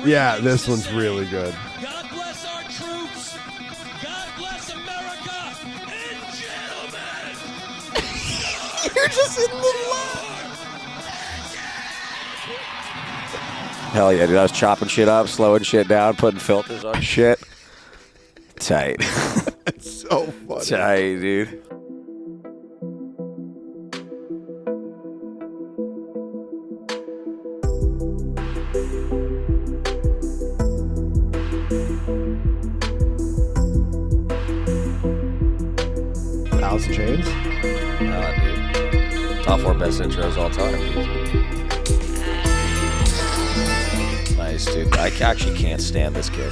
Yeah, this one's really good. God bless our troops. God bless America. And gentlemen. You're just in the line. Hell yeah, dude. I was chopping shit up, slowing shit down, putting filters on shit. Tight. It's so funny. Tight, dude. Alice in Chains? Dude. Top 4 best intros all time. Nice, dude. I actually can't stand this kid.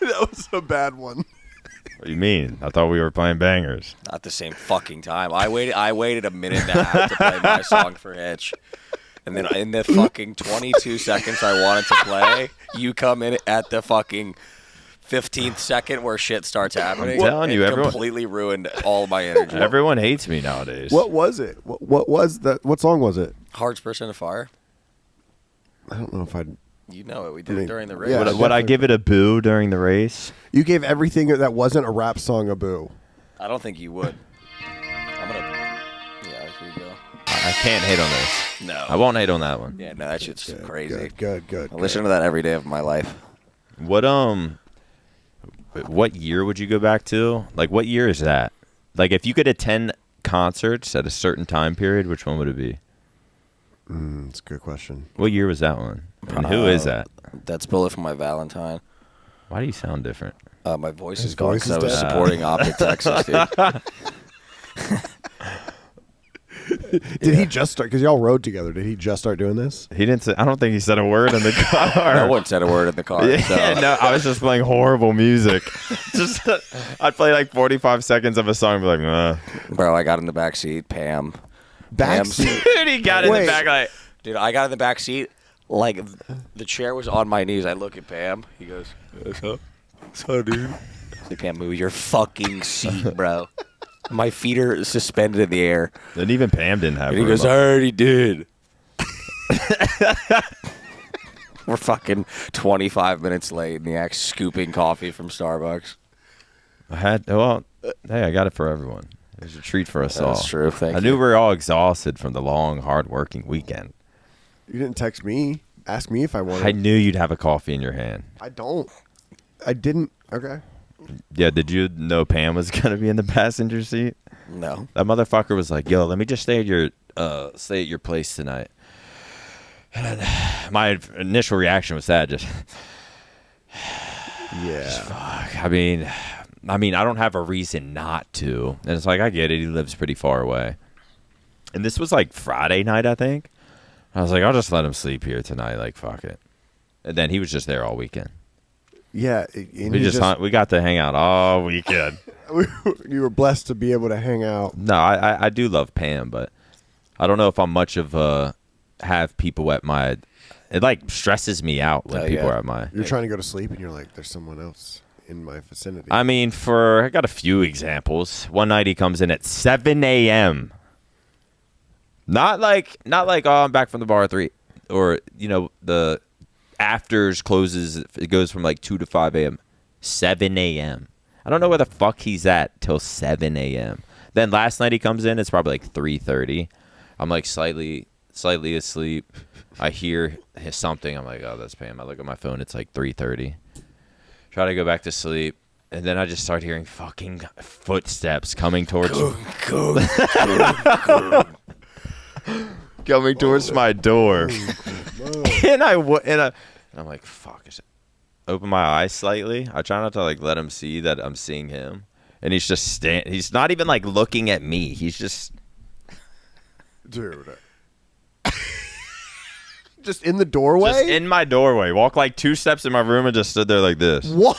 That was a bad one. What do you mean? I thought we were playing bangers. Not the same fucking time. I waited a minute and a half to play my song for Hitch. And then in the fucking 22 seconds I wanted to play, you come in at the fucking 15th second where shit starts happening. I'm telling you, everyone completely ruined all my energy. Everyone hates me nowadays. What was it? What was that? What song was it? Hearts Burst into Fire. I don't know if I'd... You know it. We did it during the race. Yeah. Would I give it a boo during the race? You gave everything that wasn't a rap song a boo. I don't think you would. I'm going to... Yeah, here you go. I can't hate on this. No. I won't hate on that one. Yeah, no, that shit's crazy. Good. I listen to that every day of my life. What year would you go back to? Like, what year is that? Like, if you could attend concerts at a certain time period, which one would it be? That's a good question. What year was that one? And who is that? That's Bullet for My Valentine. Why do you sound different? My voice His is gone voice because is I was dead. supporting OpTic Texas, dude. Did he just start? Because y'all rode together. Did he just start doing this? He didn't say, I don't think he said a word in the car. No one said a word in the car. Yeah, So. no, I was just playing horrible music. Just I'd play like 45 seconds of a song and be like, Bro, I got in the back seat. Pam. Backseat? Dude, he got in Wait. the back like, Dude, I got in the back seat. Like, the chair was on my knees. I look at Pam. He goes, what's up? What's up, dude? I say, Pam, move your fucking seat, bro. My feet are suspended in the air. and even Pam didn't have And he room goes, up. I already did. We're fucking 25 minutes late, and the act scooping coffee from Starbucks. Hey, I got it for everyone. It was a treat for us all. That's true. Thank I you. knew we were all exhausted from the long, hard-working weekend. You didn't text me. Ask me if I wanted. I knew you'd have a coffee in your hand. I don't. I didn't. Okay. Yeah, did you know Pam was going to be in the passenger seat? No. That motherfucker was like, yo, let me just stay at your place tonight. And my initial reaction was that just Yeah. fuck. I mean, I don't have a reason not to. And it's like, I get it. He lives pretty far away. And this was like Friday night, I think. I was like, I'll just let him sleep here tonight. Like, fuck it. And then he was just there all weekend. Yeah. And We got to hang out all weekend. you were blessed to be able to hang out. No, I do love Pam, but I don't know if I'm much of have people at my. It like stresses me out when people are at my. You're trying to go to sleep and you're like, there's someone else in my vicinity. I mean, I got a few examples. One night he comes in at 7 a.m. Not like oh, I'm back from the bar at 3, or the afters closes. It goes from like 2 to 5 a.m. 7 a.m. I don't know where the fuck he's at till 7 a.m. Then last night he comes in. It's probably like 3:30. I'm like slightly asleep. I hear something. I'm like, oh, that's Pam. I look at my phone. It's like 3:30. Try to go back to sleep. And then I just start hearing fucking footsteps coming towards coming towards my door. and I'm like, fuck. Open my eyes slightly. I try not to like let him see that I'm seeing him. And he's just he's not even like looking at me. He's just Dude. Just in the doorway? just in my doorway. Walked like 2 steps in my room and just stood there like this. What?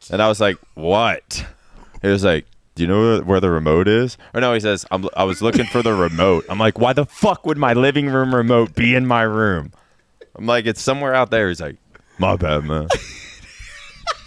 And I was like, what? He was like, do you know where the remote is? Or no, he says, I was looking for the remote. I'm like, why the fuck would my living room remote be in my room? I'm like, it's somewhere out there. He's like, my bad, man.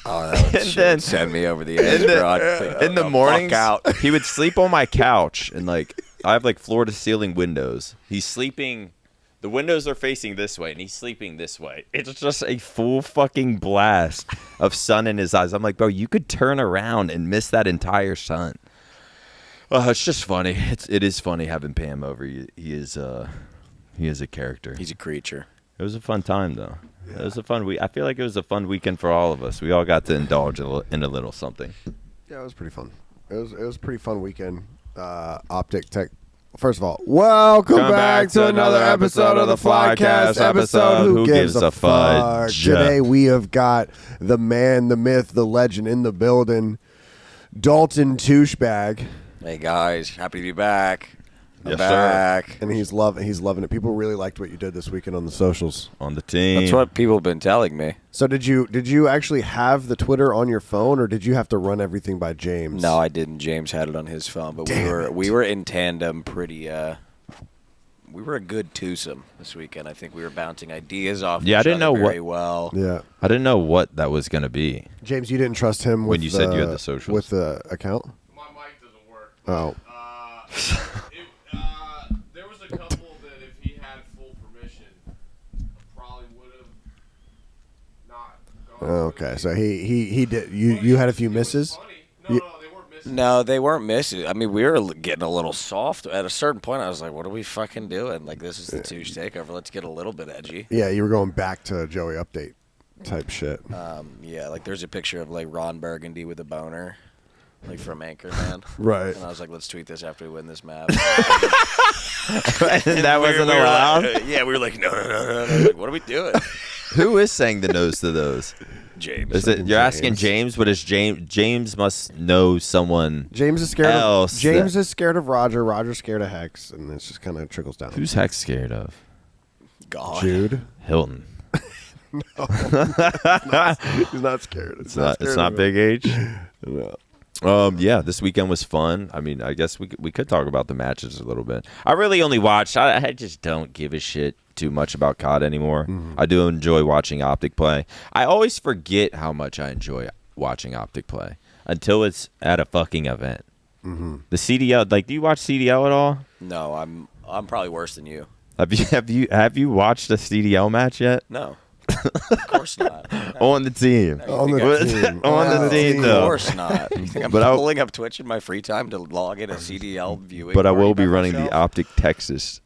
Oh, that would then- send me over the edge, bro. In the mornings, he would sleep on my couch and like I have like floor to ceiling windows. He's sleeping. The windows are facing this way, and he's sleeping this way. It's just a full fucking blast of sun in his eyes. I'm like, bro, you could turn around and miss that entire sun. It's just funny. It is funny having Pam over. He is a character. He's a creature. It was a fun time though. Yeah. It was a fun week. I feel like it was a fun weekend for all of us. We all got to indulge in a little something. Yeah, it was pretty fun. It was a pretty fun weekend. OpTic Tech. First of all, welcome back to another episode of the Flycast episode. Who gives a fudge? Today we have got the man, the myth, the legend in the building, Dalton Touchbag. Hey guys, happy to be back. I'm Yes, back. sir. And he's loving it. People really liked what you did this weekend on the socials. On the team. That's what people have been telling me. So did you actually have the Twitter on your phone, or did you have to run everything by James? No, I didn't. James had it on his phone, but we were in tandem pretty. We were a good twosome this weekend. I think we were bouncing ideas off. Yeah, I each didn't other know very well. Yeah. I didn't know what that was going to be. James, you didn't trust him with When you said you had the socials. with the account? My mic doesn't work. Oh. There was a couple that if he had full permission, probably would have not gone. Okay, so he did. You had a few misses. Funny. You- No, they weren't missing. No, they weren't missing. I mean, we were getting a little soft. At a certain point, I was like, what are we fucking doing? Like, this is the TooshTakeover. Let's get a little bit edgy. Yeah, you were going back to Joey update type shit. Yeah, like there's a picture of like Ron Burgundy with a boner, like from Anchorman. Right. And I was like, let's tweet this after we win this map. That wasn't we were allowed? Like, yeah, we were like, no. Like, what are we doing? Who is saying the no's to those? James. Is it you're asking James? But is James must know someone? James is scared else of James is scared of Roger. Roger's scared of Hex, and it's just kind of trickles down. Who's Hex scared of? God. Jude? Hilton. He's not scared. It's not Big H. No. Yeah, this weekend was fun. I mean, I guess we could talk about the matches a little bit. I really only watched. I just don't give a shit too much about COD anymore. I do enjoy watching OpTic play. I always forget how much I enjoy watching OpTic play until it's at a fucking event. The CDL, like, do you watch CDL at all? No, I'm probably worse than you. Have you watched a CDL match yet? No. Of course not. On the team. On the team. On the team, Of though. course not. You think I'm But pulling up Twitch in my free time to log in a CDL viewing? But I will party be by running the myself? OpTic Texas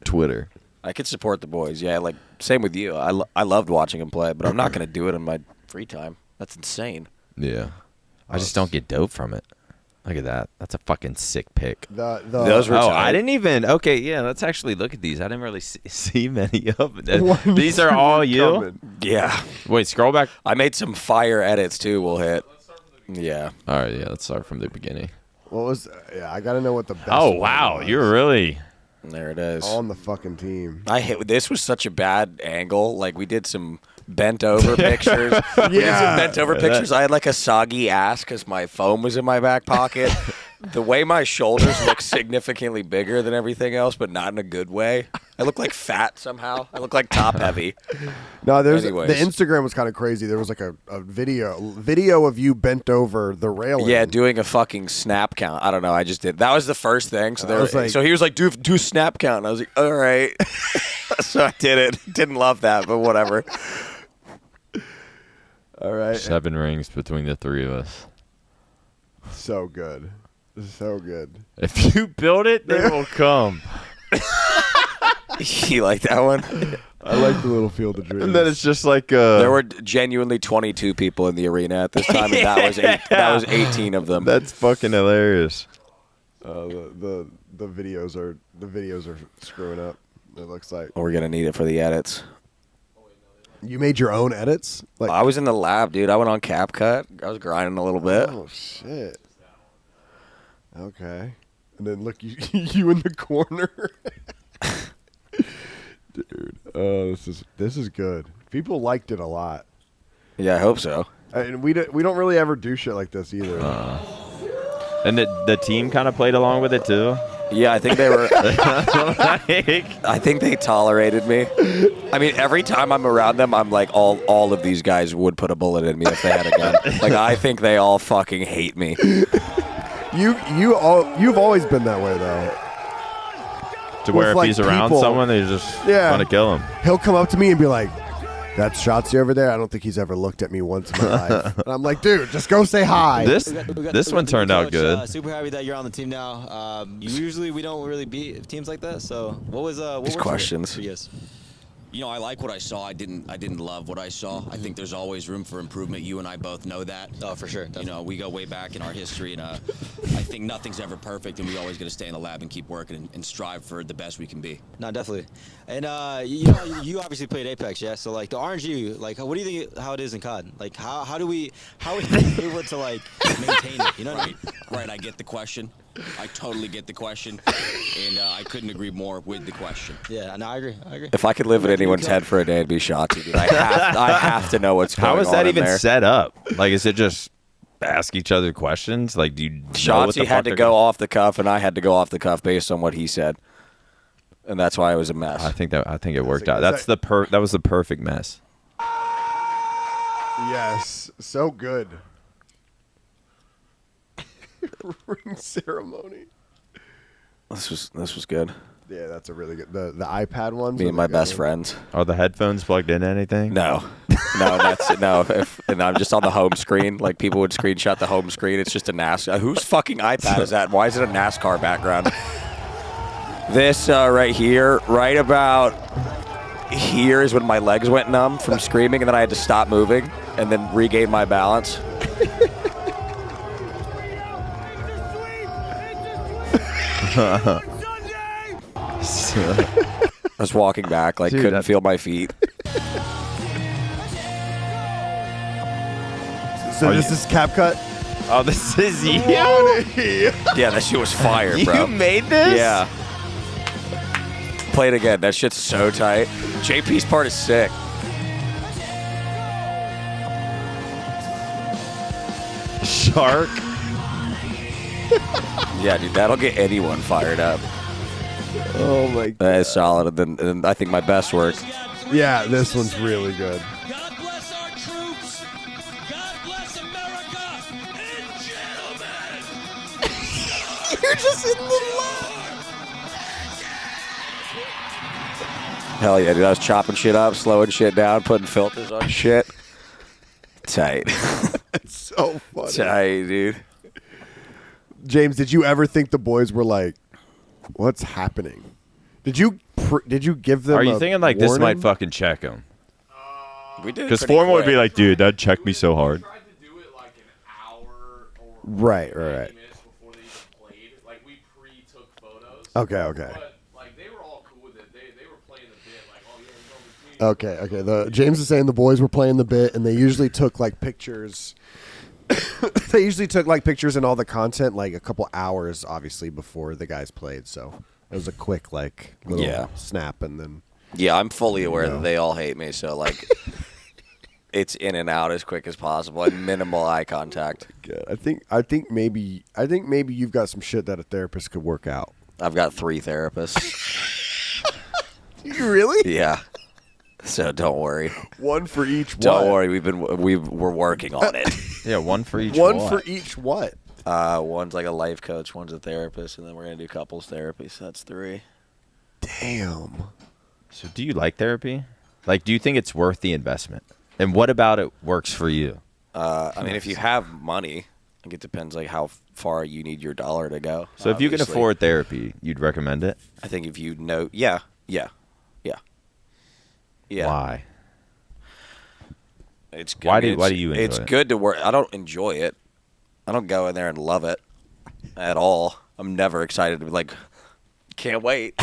Twitter. I could support the boys. Yeah, like same with you. I loved watching them play, but I'm not going to do it in my free time. That's insane. Yeah. I just don't get dope from it. Look at that. That's a fucking sick pick. Those were Oh, tight. I didn't even. Okay, yeah. Let's actually look at these. I didn't really see many of them. These are all you. Coming. Yeah. Wait, scroll back. I made some fire edits too. We'll hit. Yeah. All right, yeah. Let's start from the beginning. What was? Yeah, I got to know what the best. Oh one wow, was. you're really. There it is. on the fucking team. This was such a bad angle. Like we did some bent over pictures. We did some bent over pictures. I had like a soggy ass because my phone was in my back pocket. The way my shoulders look significantly bigger than everything else, but not in a good way. I look like fat somehow. I look like top heavy. No, the Anyways. Instagram was kind of crazy. There was like a video of you bent over the railing. Yeah, doing a fucking snap count. I don't know. I just did. That was the first thing. So so he was like, do snap count. And I was like, all right. So I did it. Didn't love that, but whatever. All right. 7 rings between the three of us. So good. So good. If you build it, they will come. You like that one? I like the little field of dreams. And then it's just like There were genuinely 22 people in the arena at this time, and that was 18 of them. That's fucking hilarious. the videos are screwing up. It looks like We're gonna need it for the edits. you made your own edits. Like I was in the lab, dude. I went on CapCut. I was grinding a little bit. oh shit. Okay, and then look you you in the corner, dude. Oh, this is good. People liked it a lot, Yeah, I hope so. and we don't really ever do shit like this either. And the team kind of played along with it too. Yeah, I think they were. I think they tolerated me. I mean, every time I'm around them, I'm like, all of these guys would put a bullet in me if they had a gun. Like, I think they all fucking hate me. You've always been that way though. To where if like, he's around people. someone, they just Yeah. want to kill him. He'll come up to me and be like, "That's Shotzi over there. I don't think he's ever looked at me once in my life." And I'm like, "Dude, just go say hi." This We got this the one new turned out coach. good. Super happy that you're on the team now. Usually we don't really beat teams like that. So what was what These worked for you? questions. For you guys? You know, I like what I saw. I didn't love what I saw. I think there's always room for improvement. You and I both know that. Oh, for sure. You know, we go way back in our history, and I think nothing's ever perfect, and we always got to stay in the lab and keep working and strive for the best we can be. No, definitely. And you obviously played Apex, yeah. So like the RNG, like what do you think how it is in COD? Like how are we able to like maintain it? You know what I mean? Right. I get the question. I totally get the question, and I couldn't agree more with the question. Yeah, no, I agree. If I could live in anyone's head for a day, it'd be Shotzi, dude. I have to know what's going on. How is that in even there. set up? Like, is it just ask each other questions? Like, do you know what the Shotzi had fuck to they're go gonna- off the cuff, and I had to go off the cuff based on what he said, and that's why it was a mess. I think it worked out. Is That was the perfect mess. Yes, so good. Ring ceremony. This was good. Yeah, that's a really good. The iPad ones. Me are and the my good best ones. friends. Are the headphones plugged into anything? No, that's no. And I'm just on the home screen. Like people would screenshot the home screen. It's just a NASCAR. Whose fucking iPad is that? Why is it a NASCAR background? This right here, right about here, is when my legs went numb from screaming, and then I had to stop moving and then regain my balance. I was walking back, like Dude, couldn't that- feel my feet. So this is CapCut. Oh, this is you. Yeah, that shit was fire, bro. You made this? Yeah. Play it again. That shit's so tight. JP's part is sick. Shark. Yeah, dude, that'll get anyone fired up. Oh my god. That is solid. And then I think my best work. Yeah, this one's really good. God bless our troops. God bless America. And gentlemen. You're just in the Hell yeah, dude. I was chopping shit up, slowing shit down, putting filters on shit. Tight. It's so funny. Tight, dude. James, did you ever think the boys were like, "What's happening"? Did you give them? Are you a thinking like this warning? might fucking check him? We did. Because pretty Foreman would be quick. like, dude, that checked me so hard. Tried to do it like an hour or Right. 90 minutes before they even played. Like we pre-took photos. Okay. But like they were all cool with it. They were playing the bit like, oh yeah, we're going to Okay. James is saying the boys were playing the bit, and they usually took like pictures. They usually took like pictures and all the content like a couple hours, obviously, before the guys played. So it was a quick like little Yeah. snap, and then Yeah, I'm fully aware No. that they all hate me, so like it's in and out as quick as possible and minimal eye contact. good. I think maybe you've got some shit that a therapist could work out. I've got 3 therapists. You really? Yeah. So don't worry. One for each. Don't what? worry. We're working on it. Yeah, one for each. One what? for each. What? One's like a life coach, one's a therapist, and then we're gonna do couples therapy. So that's 3. Damn. So do you like therapy? Like, do you think it's worth the investment? And what about it works for you? I mean, if you have money, I think it depends like how far you need your dollar to go. So if you can obviously. afford therapy, you'd recommend it? I think if you know, yeah. Why? It's good. Why I mean, do you enjoy It's it? good to work. I don't enjoy it. I don't go in there and love it at all. I'm never excited to be like, can't wait.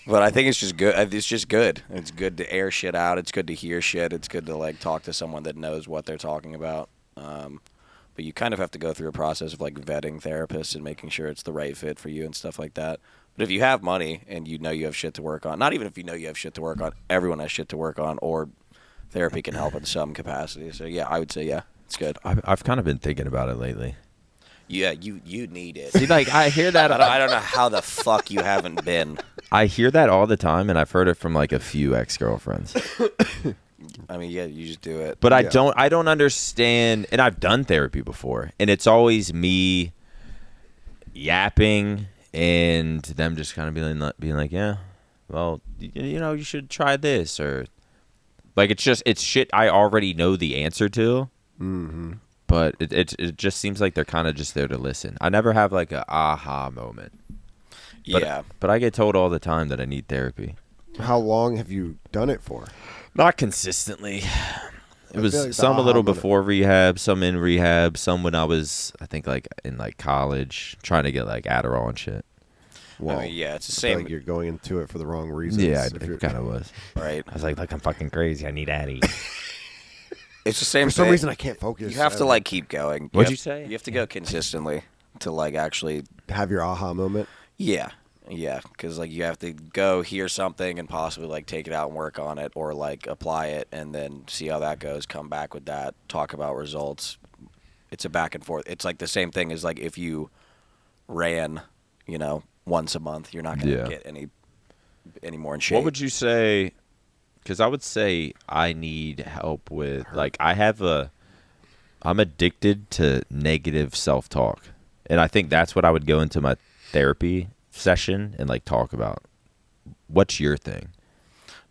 But I think it's just good. It's just good. It's good to air shit out. It's good to hear shit. It's good to like talk to someone that knows what they're talking about. But you kind of have to go through a process of like vetting therapists and making sure it's the right fit for you and stuff like that. But if you have money and you know you have shit to work on, not even if you know you have shit to work on, everyone has shit to work on, or therapy can help in some capacity. So yeah, I would say yeah, it's good. I've kind of been thinking about it lately. Yeah, you need it. See, like, I hear that. I don't know how the fuck you haven't been. I hear that all the time, and I've heard it from like a few ex-girlfriends. I mean, yeah, you just do it. But Yeah. I don't understand, and I've done therapy before, and it's always me yapping and them just kind of being like, yeah, well, you should try this, or like it's shit I already know the answer to. Mm-hmm. But it just seems like they're kind of just there to listen. I never have like a aha moment. But I get told all the time that I need therapy. How long have you done it for? Not consistently. It was like some a little moment. before rehab, some in rehab, some when I was, I think, like in like college, trying to get like Adderall and shit. Well, I mean, yeah, it's the I feel same. like you're going into it for the wrong reasons. Yeah, if it you're- kind of was. Right. I was like I'm fucking crazy. I need Addy. It's the same For some thing. reason, I can't focus. You have to like keep going. What'd have- you say? You have to go consistently to like actually. have your aha moment. Yeah, because like you have to go hear something and possibly like take it out and work on it, or like apply it and then see how that goes. Come back with that. Talk about results. It's a back and forth. It's like the same thing as like if you ran, once a month, you're not gonna get any more in shape. What would you say? Because I would say I need help with like I'm addicted to negative self-talk, and I think that's what I would go into my therapy session and like talk about. What's your thing?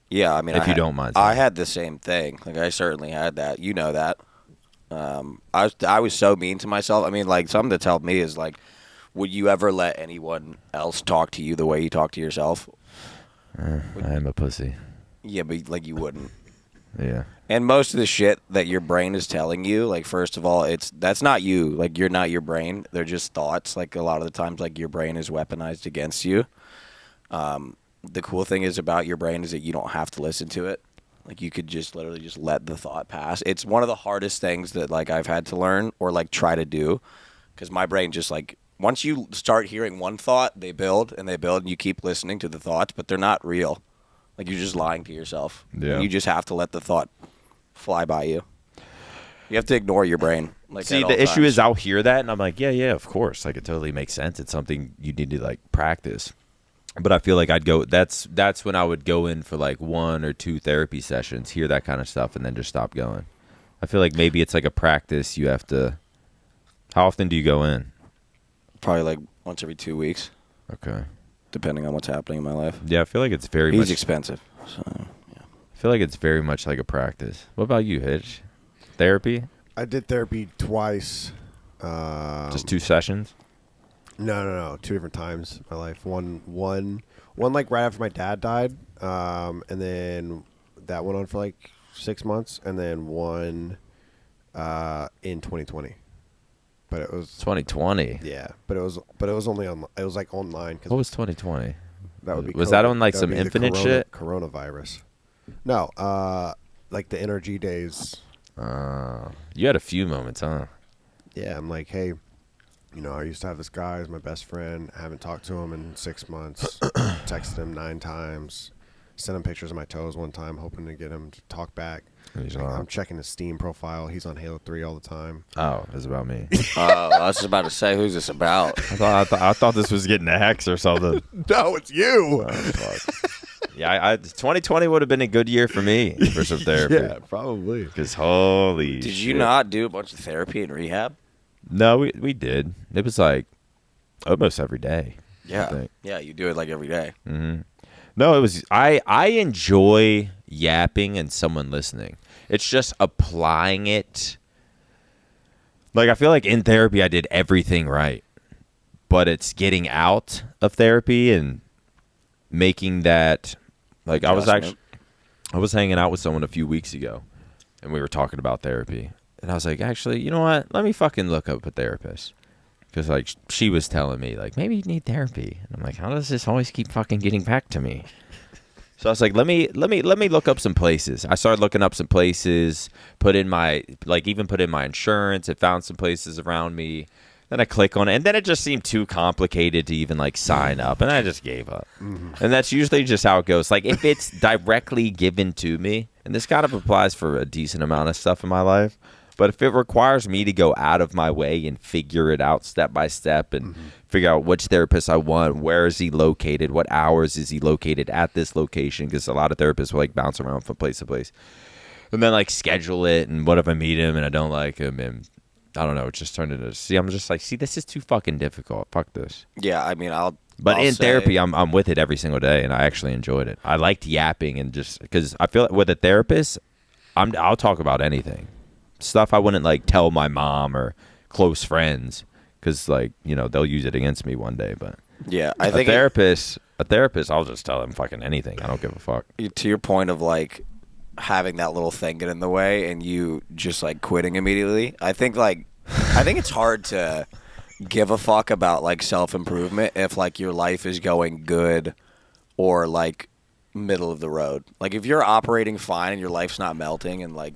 Yeah, I mean, If you don't mind I saying. had the same thing. Like I certainly had that. You know that. I was so mean to myself. I mean, like something that's helped me is like, would you ever let anyone else talk to you the way you talk to yourself? I am a pussy. Yeah, but like you wouldn't. Yeah. And most of the shit that your brain is telling you, like first of all, that's not you. Like you're not your brain. They're just thoughts. Like a lot of the times, like your brain is weaponized against you. The cool thing is about your brain is that you don't have to listen to it. Like you could just literally just let the thought pass. It's one of the hardest things that like I've had to learn or like try to do, because my brain just like once you start hearing one thought, they build and you keep listening to the thoughts, but they're not real. Like you're just lying to yourself. Yeah. And you just have to let the thought fly by you. You have to ignore your brain. Like See, at all the issue times. is I'll hear that and I'm like, yeah, of course. Like it totally makes sense. It's something you need to like practice. But I feel like I'd go. That's when I would go in for like 1 or 2 therapy sessions, hear that kind of stuff, and then just stop going. I feel like maybe it's like a practice. You have to. How often do you go in? probably like once every 2 weeks, Okay. depending on what's happening in my life. Yeah, I feel like it's very He's much. expensive. So, yeah. I feel like it's very much like a practice. What about you, Hitch? Therapy? I did therapy twice. Just 2 sessions? No. 2 different times in my life. One like right after my dad died, and then that went on for like 6 months, and then one in 2020. But it was 2020. yeah. But it was only on. It was like online because What was 2020? that would be. Was that COVID. on like That would some be the infinite shit? Coronavirus. No, like the NRG days. You had a few moments, huh? Yeah, I'm like, hey, I used to have this guy as my best friend. I haven't talked to him in 6 months. Texted him 9 times. Sent him pictures of my toes one time, hoping to get him to talk back. He's Like, not. I'm checking his Steam profile. He's on Halo 3 all the time. Oh, it's about me. I was just about to say, who's this about? I thought this was getting a hex or something. No, it's you. Oh, fuck. Yeah, 2020 would have been a good year for me for some therapy. Yeah, probably. Because holy Did shit. you not do a bunch of therapy and rehab? No, we did. It was like almost every day. I think. Yeah, you do it like every day. No, it was I enjoy yapping and someone listening. It's just applying it. Like I feel like in therapy I did everything right. But it's getting out of therapy and making that like I was hanging out with someone a few weeks ago and we were talking about therapy. And I was like, actually, you know what? Let me fucking look up a therapist. Because, like, she was telling me, like, maybe you need therapy. And I'm like, how does this always keep fucking getting back to me? So I was like, let me look up some places. I started looking up some places, put in my insurance. It found some places around me. Then I click on it. And then it just seemed too complicated to even, like, sign up. And I just gave up. And that's usually just how it goes. Like, if it's directly given to me, and this kind of applies for a decent amount of stuff in my life, but if it requires me to go out of my way and figure it out step by step and figure out which therapist I want, where is he located, what hours is he located at this location, because a lot of therapists will like bounce around from place to place, and then like schedule it, and what if I meet him and I don't like him, and I don't know. It just turned into I'm just like, see, this is too fucking difficult. Fuck this. Yeah, I mean, But I'll in say- therapy, I'm with it every single day, and I actually enjoyed it. I liked yapping and just because I feel like with a therapist, I'll talk about anything, stuff I wouldn't like tell my mom or close friends because like they'll use it against me one day. But Yeah, I a think therapist, I'll just tell them fucking anything. I don't give a fuck. to your point of like having that little thing get in the way and you just like quitting immediately. I think it's hard to give a fuck about like self-improvement if like your life is going good or like middle of the road. Like if you're operating fine and your life's not melting and like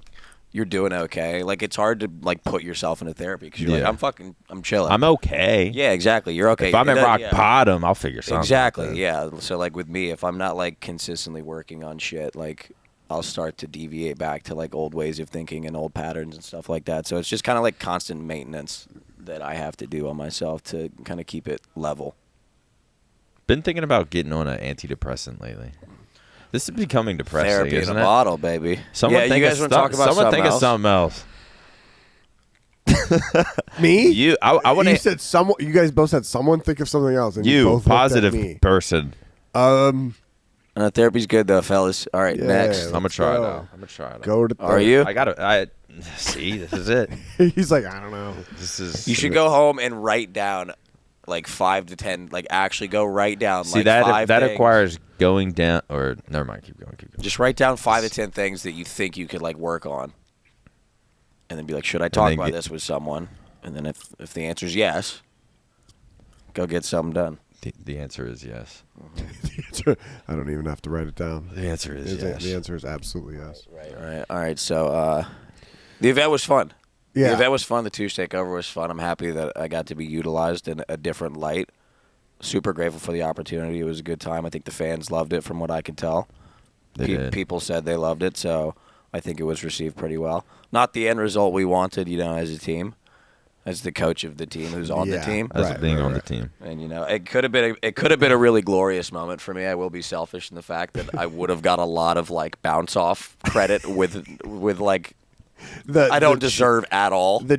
you're doing okay, like it's hard to like put yourself into therapy because you're Yeah. like I'm chilling. I'm okay. Yeah, exactly. You're okay. If I'm at rock yeah. bottom, I'll figure something. Exactly. out. Yeah. So like with me, if I'm not like consistently working on shit, like I'll start to deviate back to like old ways of thinking and old patterns and stuff like that. So it's just kind of like constant maintenance that I have to do on myself to kind of keep it level. Been thinking about getting on an antidepressant lately. This is becoming depressing, Therapy in isn't a it? bottle, baby. Someone yeah, think you guys of want to talk about someone something think else? of something else. Me? I want You to. said someone. You guys both said someone think of something else. And you You both looked at positive me. person. Therapy's good though, fellas. All right, Yeah. next. I'm gonna try it go. out. I'm gonna try it out. Go to. Are you? I gotta. I see. This is it. He's like, I don't know. This is. You should go home and write down like 5 to 10. Like actually go write down. see like that 5 that things. requires going down. Or never mind. Keep going. Keep going. Just write down 5 to 10 things that you think you could like work on, and then be like, should I talk then about get- this with someone? And then if the answer is yes, go get something done. The answer is yes. I don't even have to write it down. The answer is yes. The answer is absolutely yes. All right. So the event was fun. Yeah. The event was fun. The TooshTakeover was fun. I'm happy that I got to be utilized in a different light. Super grateful for the opportunity. It was a good time. I think the fans loved it from what I could tell. They did. People said they loved it, so I think it was received pretty well. Not the end result we wanted, as a team, as the coach of the team who's on the Yeah. team. As Right, being right, on right. the team. And it could have been a really glorious moment for me. I will be selfish in the fact that I would have got a lot of like bounce off credit with like I don't deserve at all. the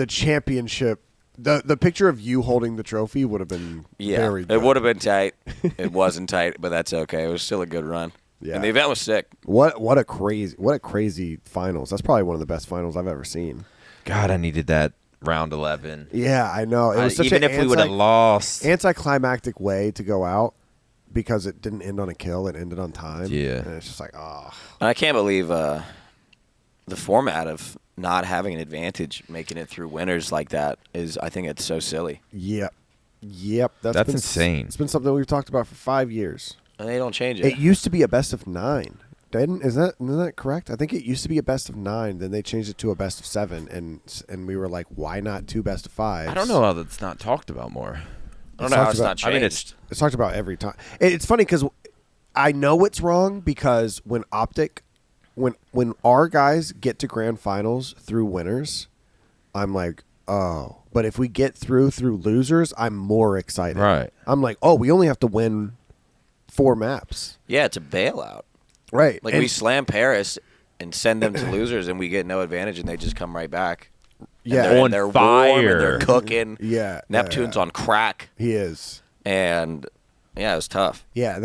championship. The picture of you holding the trophy would have been very good. It would have been tight. It wasn't tight, but that's okay. It was still a good run. Yeah. And the event was sick. What a crazy finals. That's probably one of the best finals I've ever seen. God, I needed that round 11. Yeah, I know. It was such Even an if we would have lost. anticlimactic way to go out because it didn't end on a kill. It ended on time. Yeah. And it's just like, oh. And I can't believe the format of not having an advantage, making it through winners like that is. I think it's so silly. Yep. That's That's been insane. It's been something we've talked about for 5 years. And they don't change it. It used to be a best of 9. Isn't that correct? I think it used to be a best of 9. Then they changed it to a best of 7, and we were like, why not 2 best of 5s? I don't know how that's not talked about more. I don't know how talked it's about- not changed. I mean, it's It's talked about every time. It's funny because I know it's wrong because when when our guys get to grand finals through winners, I'm like, oh. But if we get through losers, I'm more excited. Right. I'm like, oh, we only have to win 4 maps. yeah, it's a bailout. Right. Like And- we slam Paris and send them to losers, and we get no advantage, and they just come right back. And Yeah. they're, On they're warm fire. and they're cooking. Yeah, Neptune's yeah. on crack, he is. and yeah, it was tough. Yeah,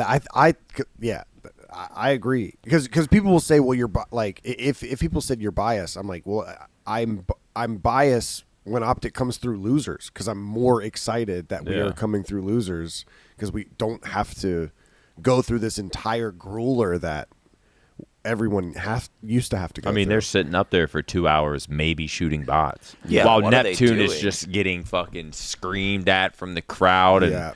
I agree because people will say, well, you're like if people said you're biased, I'm like, well, I'm biased when OpTic comes through losers because I'm more excited that we Yeah. are coming through losers because we don't have to go through this entire grueler that everyone used to have to go. I mean, through. they're sitting up there for 2 hours, maybe shooting bots. Yeah, while what are they Neptune is doing? just getting fucking screamed at from the crowd and yeah.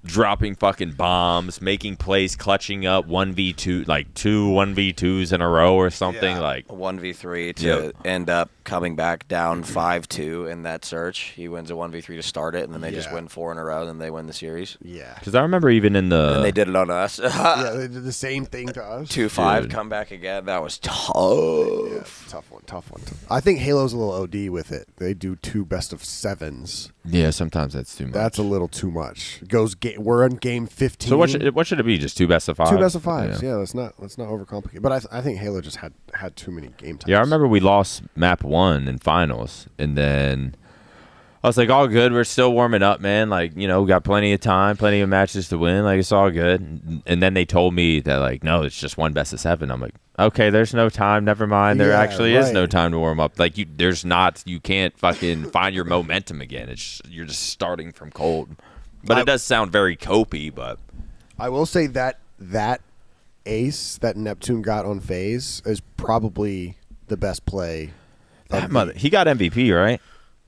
dropping fucking bombs, making plays, clutching up 1v2, like 2 1v2s in a row or something. Yeah. Like, A 1v3 to Yep. end up coming back down 5-2 in that search. He wins a 1v3 to start it, and then they just Yeah. win 4 in a row, and they win the series. Yeah. because I remember even in the And they did it on us. Yeah, they did the same thing to us. 2-5, Dude. come back again. That was tough. Yeah, tough one. I think Halo's a little OD with it. They do 2 best of 7s. yeah, sometimes that's too much. That's a little too much. We're on game 15. So what should it be? Just 2 best of 5? 2 best of 5s. Yeah, let's not overcomplicate. But I think Halo just had too many game times. Yeah, I remember we lost map 1 1 in finals. And then I was like, all good. We're still warming up, man. Like, we got plenty of time, plenty of matches to win. Like, it's all good. And then they told me that, like, no, it's just 1 best of 7. I'm like, okay, there's no time. Never mind. There actually is no time to warm up. Like, you can't fucking find your momentum again. You're just starting from cold. But it does sound very copy, but. I will say that ace that Neptune got on phase is probably the best play. He got MVP, right?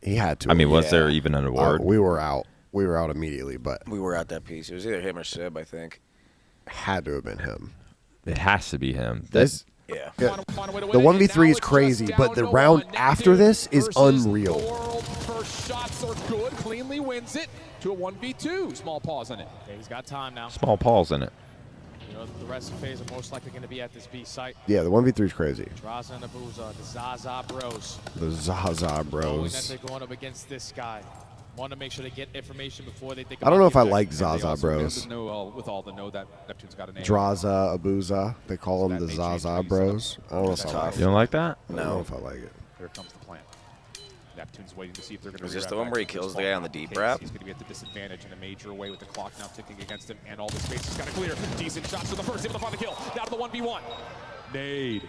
He had to. I mean, was there even an award? We were out. We were out immediately, but We were at that piece. It was either him or Sib, I think. had to have been him. It has to be him. This, Yeah. the 1v3 is crazy, but the round after this is unreal. First shots are good. Cleanly wins it to a 1v2. Small pause on it. Okay, he's got time now. Small pause in it. The rest of phase are most likely going to be at this B site. Yeah, the 1v3 is crazy. Draza and Abuza, the Zaza Bros. The Zaza Knowing that Bros. they're going up against this guy. Want to make sure they get information before they think I don't know if I about like the Zaza Bros. With all the know that Neptune's got a name. Draza, Abuza. They call them the Zaza Bros. I don't know if I like You it. don't like that? I don't know if I like it. Here comes the plan. Neptune's waiting to see if they're going to. Is this the one where he kills the guy on the deep wrap? He's going to be at the disadvantage in a major way with the clock now ticking against him, and all the space he's got to clear. Decent shots to the first, able to find the kill. Now to the 1v1. Nade.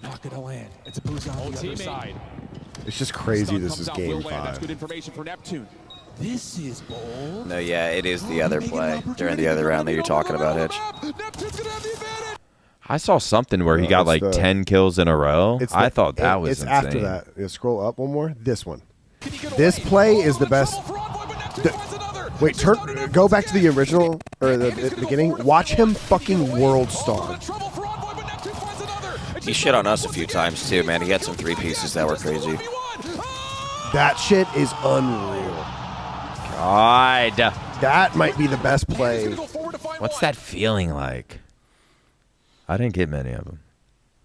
Not going to land. It's a boost on the other side. It's just crazy. Stun This comes is out, game will land. That's 5. good information for Neptune. This is bold. No, yeah, it is the other play during the other round that you're talking about, Hitch. Neptune's going to have the advantage. I saw something where he No, got it's like the- 10 kills in a row. I thought that was It's insane. after that. Yeah, scroll up one more. This one. Can he get This away? play is the Oh, best. trouble for Envoy, but Neptune The- finds another. Wait, There's go back to the original or the beginning. Watch him fucking world Oh, star. trouble for Envoy, but Neptune finds another. And He shit on us a few times, too, man. He had some 3 pieces that were crazy. That shit is unreal. God. That might be the best play. What's that feeling like? I didn't get many of them.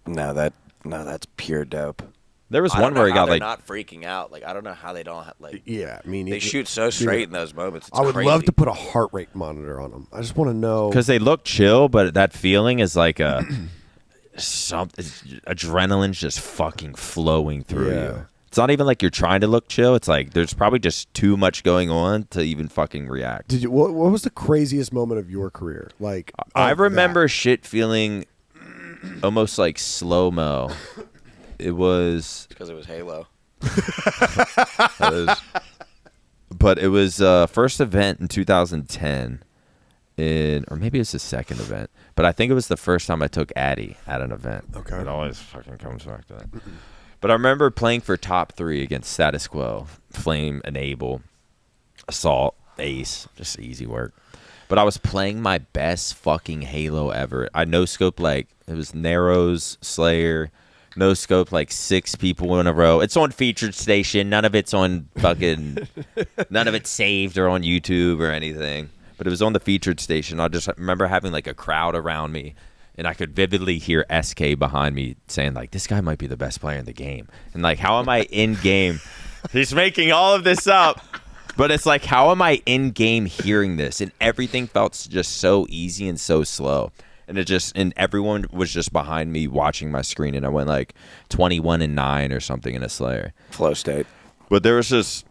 No, that's pure dope. There was I one don't know where he how got they're like not freaking out. Like, I don't know how they don't like. Yeah, I mean, They shoot so straight in those moments. It's I would crazy. love to put a heart rate monitor on them. I just want to know. because they look chill, but that feeling is like a adrenaline's just fucking flowing through Yeah. you. It's not even like you're trying to look chill. It's like there's probably just too much going on to even fucking react. Did you? What was the craziest moment of your career? Like I of remember that? shit feeling almost like slow mo. It was, because it was Halo. but it was first event in 2010, or maybe it's the second event. But I think it was the first time I took Addy at an event. Okay. It always fucking comes back to that. But I remember playing for top 3 against Status Quo, Flame, Enable, Assault, Ace, just easy work. But I was playing my best fucking Halo ever. I no-scoped like, it was Narrows, Slayer, no-scoped like 6 people in a row. It's on featured station. None of it's on fucking, none of it's saved or on YouTube or anything. But it was on the featured station. I just remember having like a crowd around me. And I could vividly hear SK behind me saying, like, this guy might be the best player in the game. And, like, how am I in game? He's making all of this up. But it's like, how am I in game hearing this? And everything felt just so easy and so slow. And everyone was just behind me watching my screen. And I went, like, 21-9 or something in a Slayer. Flow state. But there was just,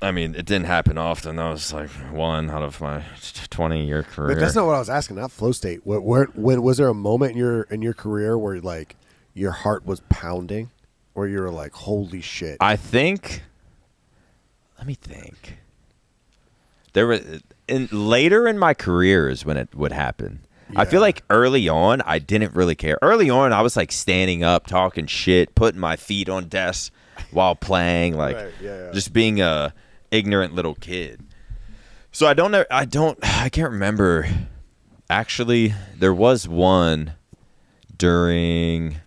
I mean, it didn't happen often. That was, like, 1 out of my 20-year career. But that's not what I was asking. Not flow state. When was there a moment in your career where like your heart was pounding, where you were like, "Holy shit"? I think. Let me think. There was later in my career is when it would happen. I feel like early on I didn't really care. Early on I was like standing up, talking shit, putting my feet on desks while playing, like Right, yeah. just being a ignorant little kid. So I don't know. I can't remember. Actually, there was one during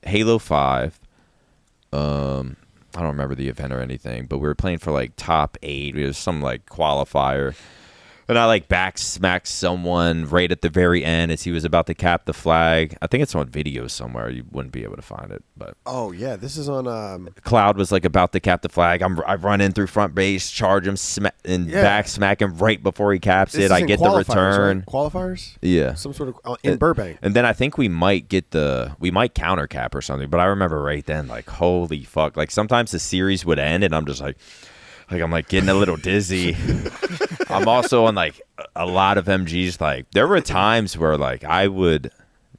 Halo 5. I don't remember the event or anything, but we were playing for like top 8. It was some like qualifier. And I like back smacked someone right at the very end as he was about to cap the flag. I think it's on video somewhere. You wouldn't be able to find it, but Oh yeah, this is on. Cloud was like about to cap the flag. I run in through front base, charge him, back smack him right before he caps This it. is I in get the qualifiers, return. right? Qualifiers. Yeah, Some sort of in Burbank. and then I think we might counter cap or something. But I remember right then, like, holy fuck! Like sometimes the series would end, and I'm just like I'm like getting a little dizzy. I'm also on like a lot of MGs. Like there were times where like I would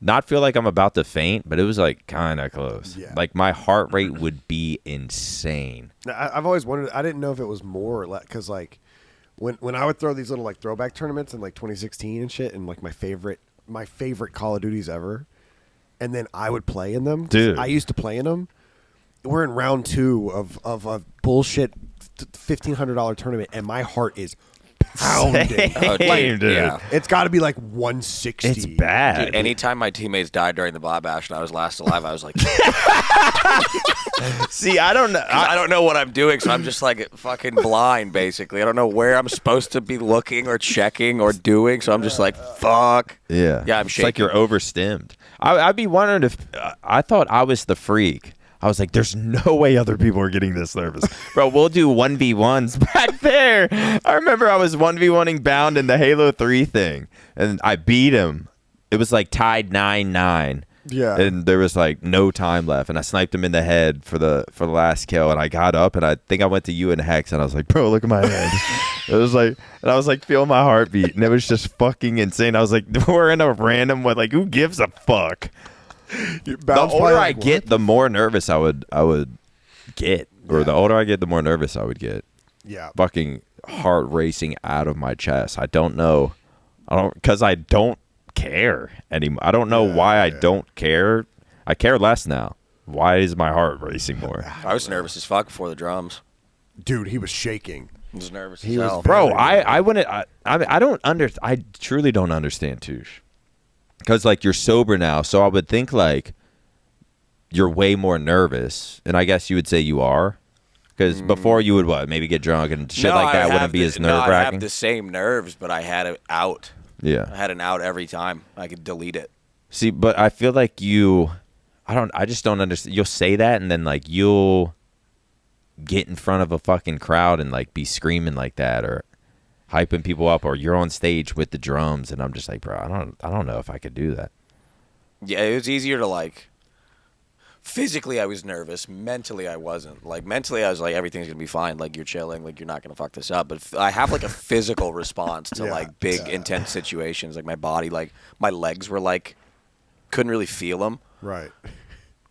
not feel like I'm about to faint, but it was like kind of close. Yeah. Like my heart rate would be insane. Now, I've always wondered. I didn't know if it was more or less because like when I would throw these little like throwback tournaments in like 2016 and shit, and like my favorite Call of Duties ever, and then I would play in them. Dude. I used to play in them. We're in round 2 of a bullshit $1,500 tournament, and my heart is pounding. Oh, Same, dude. Yeah. It's got to be like 160. It's bad. Dude, anytime my teammates died during the Bob Bash and I was last alive, I was like, See, I don't know. I don't know what I'm doing, so I'm just like fucking blind, basically. I don't know where I'm supposed to be looking or checking or doing, so I'm just like, fuck. Yeah. Yeah, I'm It's shaking. like you're overstimmed. I'd be wondering if I thought I was the freak. I was like, there's no way other people are getting this nervous. Bro, we'll do 1v1s back there. I remember I was 1v1ing Bound in the Halo 3 thing, and I beat him. It was like tied 9-9. Yeah. And there was like no time left, and I sniped him in the head for the last kill, and I got up, and I think I went to you and Hex, and I was like, bro, look at my head. It was like, and I was like, feel my heartbeat, and it was just fucking insane. I was like, we're in a random one, like, who gives a fuck? The older I get, the more nervous I would get, or the older I get, the more nervous I would get. Yeah. Fucking heart racing out of my chest. I don't know. Because I don't care anymore. I don't know why I don't care. I care less now. Why is my heart racing more? I was nervous as fuck before the drums. Dude, he was shaking. I was nervous He as was hell. Bro, I truly don't understand Touche. Because, like, you're sober now, so I would think, like, you're way more nervous. And I guess you would say you are. Because before you would, maybe get drunk and shit like that wouldn't be as No, I nerve-wracking? have the same nerves, but I had it out. I Yeah. had an out every time. I could delete it. See, but I feel like I just don't understand. You'll say that, and then, like, you'll get in front of a fucking crowd and, like, be screaming like that, or hyping people up, or you're on stage with the drums, and I'm just like, bro, I don't know if I could do that. Yeah, it was easier to, like, physically I was nervous. Mentally I wasn't. Like, mentally I was like, everything's going to be fine. Like, you're chilling. Like, you're not going to fuck this up. But I have, like, a physical response to, like, big, intense situations. Like, my body, like, my legs were, like, couldn't really feel them. Right.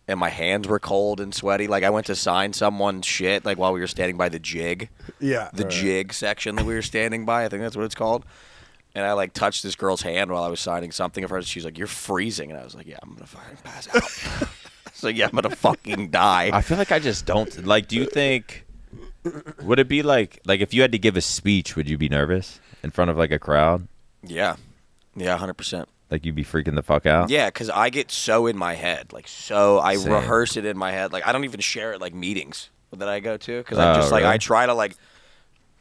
And my hands were cold and sweaty. Like, I went to sign someone's shit, like, while we were standing by the jig. Yeah. The jig section that we were standing by. I think that's what it's called. And I, like, touched this girl's hand while I was signing something of hers. She's like, you're freezing. And I was like, yeah, I'm going to fucking pass out. So, yeah, I'm going to fucking die. I feel like I just don't. Like, do you think, would it be like if you had to give a speech, would you be nervous in front of, like, a crowd? Yeah. Yeah, 100%. Like, you'd be freaking the fuck out? Yeah, because I get so in my head. Like, so I Same. rehearse it in my head. Like, I don't even share it, like, meetings that I go to. Because I just, like, really? I try to, like,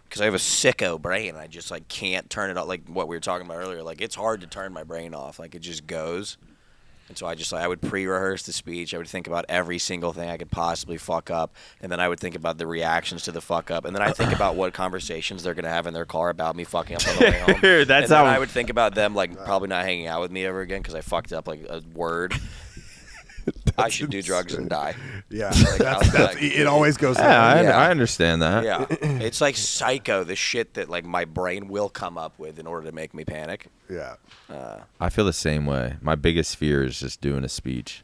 because I have a sicko brain. I just, like, can't turn it off. Like, what we were talking about earlier. Like, it's hard to turn my brain off. Like, it just goes. And so I just, like, I would pre-rehearse the speech. I would think about every single thing I could possibly fuck up. And then I would think about the reactions to the fuck up. And then I think about what conversations they're going to have in their car about me fucking up on the way home. Dude, that's and then how- I would think about them, like, probably not hanging out with me ever again because I fucked up, like, a word. I should do drugs and die. Yeah. Like, It always goes there. Yeah, Yeah. I understand that. Yeah. It's like psycho, the shit that, like, my brain will come up with in order to make me panic. Yeah. I feel the same way. My biggest fear is just doing a speech.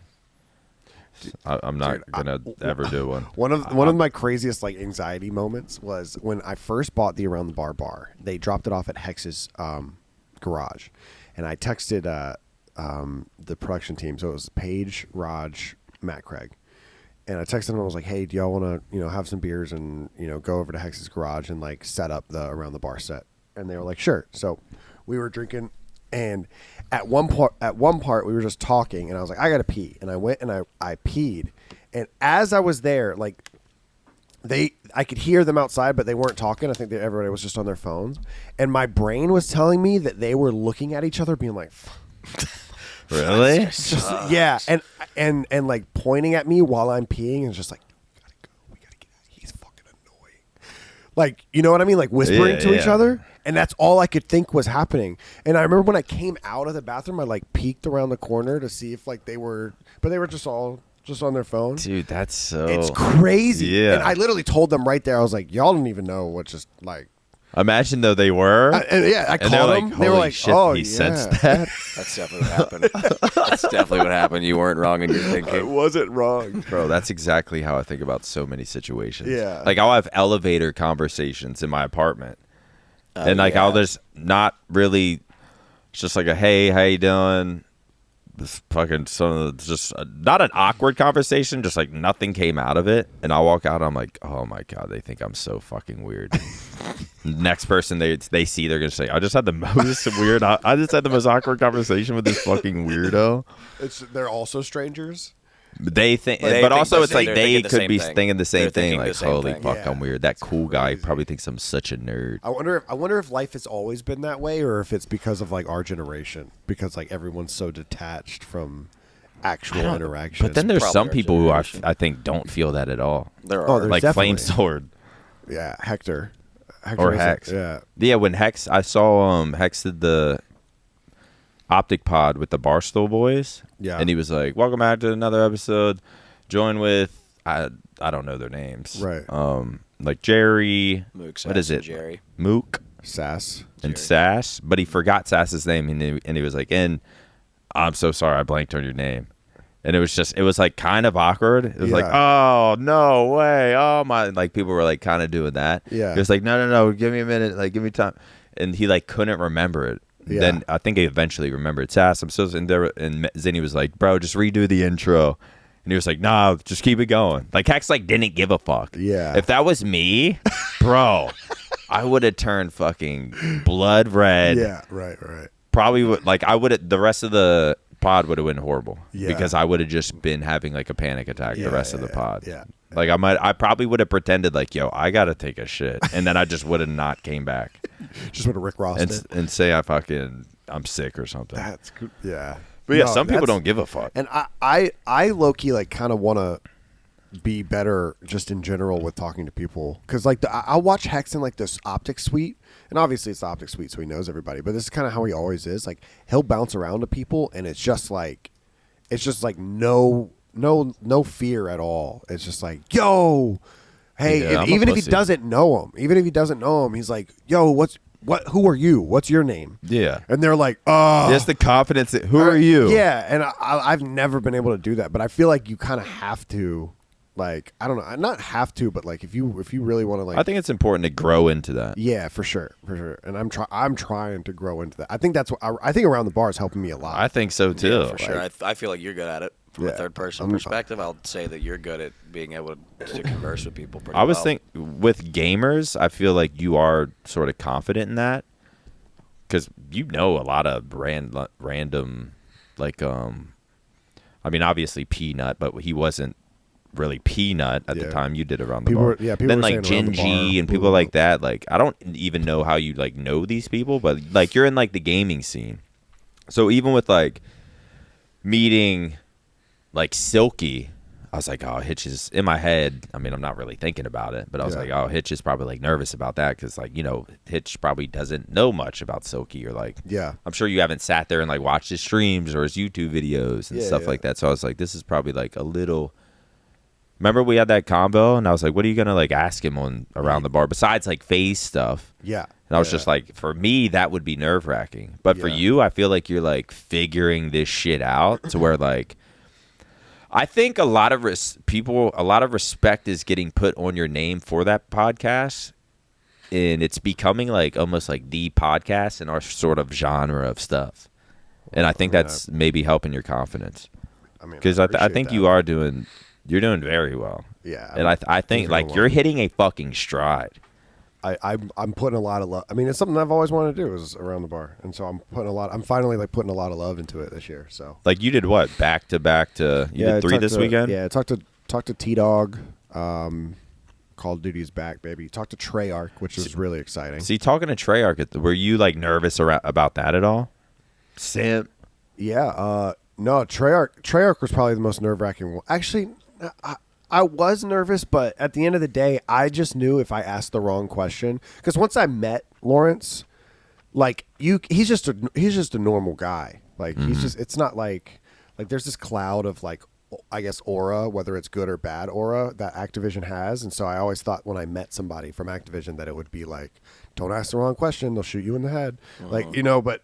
I'm not gonna ever do one. One of my craziest like anxiety moments was when I first bought the Around the Bar. They dropped it off at Hex's garage, and I texted the production team. So it was Paige, Raj, Matt, Craig, and I texted them. I was like, "Hey, do y'all want to have some beers and go over to Hex's garage and like set up the Around the Bar set?" And they were like, "Sure." So we were drinking. And at one part, we were just talking, and I was like, I gotta pee, and I went and I peed, and as I was there, like I could hear them outside, but they weren't talking. I think everybody was just on their phones. And my brain was telling me that they were looking at each other being like, really? yeah. And like pointing at me while I'm peeing and just like, we gotta get out. He's fucking annoying. Like, you know what I mean? Like whispering to each other. And that's all I could think was happening. And I remember when I came out of the bathroom, I like peeked around the corner to see if like they were just all on their phone. Dude, that's so... It's crazy. Yeah. And I literally told them right there, I was like, y'all don't even know what just like... Imagine though they were. I called them. Like, they were like, shit, oh, he yeah. sensed that. That's definitely what happened. That's definitely what happened. You weren't wrong in your thinking. I wasn't wrong. Bro, that's exactly how I think about so many situations. Yeah. Like, I'll have elevator conversations in my apartment. And, like, I'll just not really... It's just like a, hey, how you doing? This fucking... just not an awkward conversation, just, like, nothing came out of it. And I'll walk out, I'm like, oh, my God, they think I'm so fucking weird. Next person they see, they're going to say, I just had the most weird... I just had the most awkward conversation with this fucking weirdo. They're also strangers? They think, But but also it's like they the could same be thing. thinking the same They're thing. thinking Like, the same holy thing. fuck, Yeah. I'm weird. That cool guy crazy. probably thinks I'm such a nerd. I wonder if life has always been that way, or if it's because of like our generation, because like everyone's so detached from actual interaction. But then there's Probably some our people who generation. I think don't feel that at all. There Oh, are. there's Like definitely. Flame Sword yeah, Hector or was Hex. yeah, Yeah, when Hex, I saw Hex did the OpTic Pod with the Barstool Boys. Yeah. And he was like, welcome back to another episode. Join with, I don't know their names. Right. Like Jerry. Mook, What is Sass, and it? Jerry. Mook. Sass. And Sass, but he forgot Sass's name, and he was like, and I'm so sorry, I blanked on your name. And it was like kind of awkward. It was like, oh, no way. Oh, my. Like, people were like kind of doing that. Yeah. It was like, no, give me a minute. Like, give me time. And he like couldn't remember it. Yeah. Then I think he eventually remembered Sass. And Zinni was like, bro, just redo the intro. And he was like, nah, just keep it going. Like, Hex like didn't give a fuck. Yeah. If that was me, bro, I would have turned fucking blood red. Yeah, right. Probably would, like, I would have, the rest of the pod would have been horrible. Yeah. Because I would have just been having like a panic attack the rest of the pod. Yeah. Like, I probably would have pretended like, yo, I got to take a shit. And then I just would have not came back. Just would have Rick Ross And say I'm sick or something. That's good. Yeah. But yeah, No, some people that's- don't give a fuck. And I low-key like kind of want to be better just in general with talking to people, because like I'll watch Hex in like this OpTic suite, and obviously it's the OpTic suite, so he knows everybody, but this is kind of how he always is. Like, he'll bounce around to people, and it's just like no fear at all. It's just like, yo, hey, Yeah, I'm a even if he pussy. doesn't know him, he's like, yo, who are you? What's your name? Yeah. And they're like, oh, Just the confidence. Who are you? Yeah, and I've never been able to do that, but I feel like you kind of have to, like, I don't know, not have to, but like if you really want to, like, I think it's important to grow into that. yeah, for sure, and I'm trying to grow into that. I think that's what I think Around the Bar is helping me a lot. I think so too. Yeah, for sure. I feel like you're good at it. From a Yeah. third person perspective, I'll say that you're good at being able to converse with people pretty I was well. thinking with gamers, I feel like you are sort of confident in that because you know a lot of random, like, I mean, obviously Peanut, but he wasn't really Peanut at the Yeah. time you did Around the People Bar. were- yeah, people then were like saying Around the Gingy Bar. and people like that. Like, I don't even know how you like know these people, but like you're in like the gaming scene. So even with like meeting like Silky, I was like, oh, Hitch is in my head. I mean, I'm not really thinking about it, but I was Yeah. like, oh, Hitch is probably like nervous about that because, like, you know, Hitch probably doesn't know much about Silky, or like, Yeah. I'm sure you haven't sat there and like watched his streams or his YouTube videos and Yeah, stuff yeah. like that. So I was like, this is probably like a little. Remember we had that combo, and I was like, what are you gonna like ask him on Around the Bar besides like phase stuff? Yeah, And I was yeah. just like, for me, that would be nerve wracking. But for Yeah. you, I feel like you're like figuring this shit out to where like, I think a lot of respect is getting put on your name for that podcast, and it's becoming like almost like the podcast in our sort of genre of stuff. And I think that's maybe helping your confidence I mean, because I appreciate think that. you're doing very well. Yeah, And I think doing like well. you're hitting a fucking stride. I'm putting a lot of love. I mean, it's something I've always wanted to do, is Around the Bar, and so I'm finally like putting a lot of love into it this year. So Like you did what? Back to you did 3 talked this to- weekend? Yeah, talked to T-Dog, Call of Duty is back, baby. Talked to Treyarch, which was really exciting. See, talking to Treyarch, were you like nervous about that at all? Simp. Yeah. No, Treyarch was probably the most nerve-wracking one. Actually, I was nervous, but at the end of the day, I just knew if I asked the wrong question. Because once I met Lawrence, like he's just a normal guy. Like he's just. It's not like there's this cloud of like, I guess, aura, whether it's good or bad aura that Activision has. And so I always thought when I met somebody from Activision that it would be like, don't ask the wrong question, they'll shoot you in the head. Like,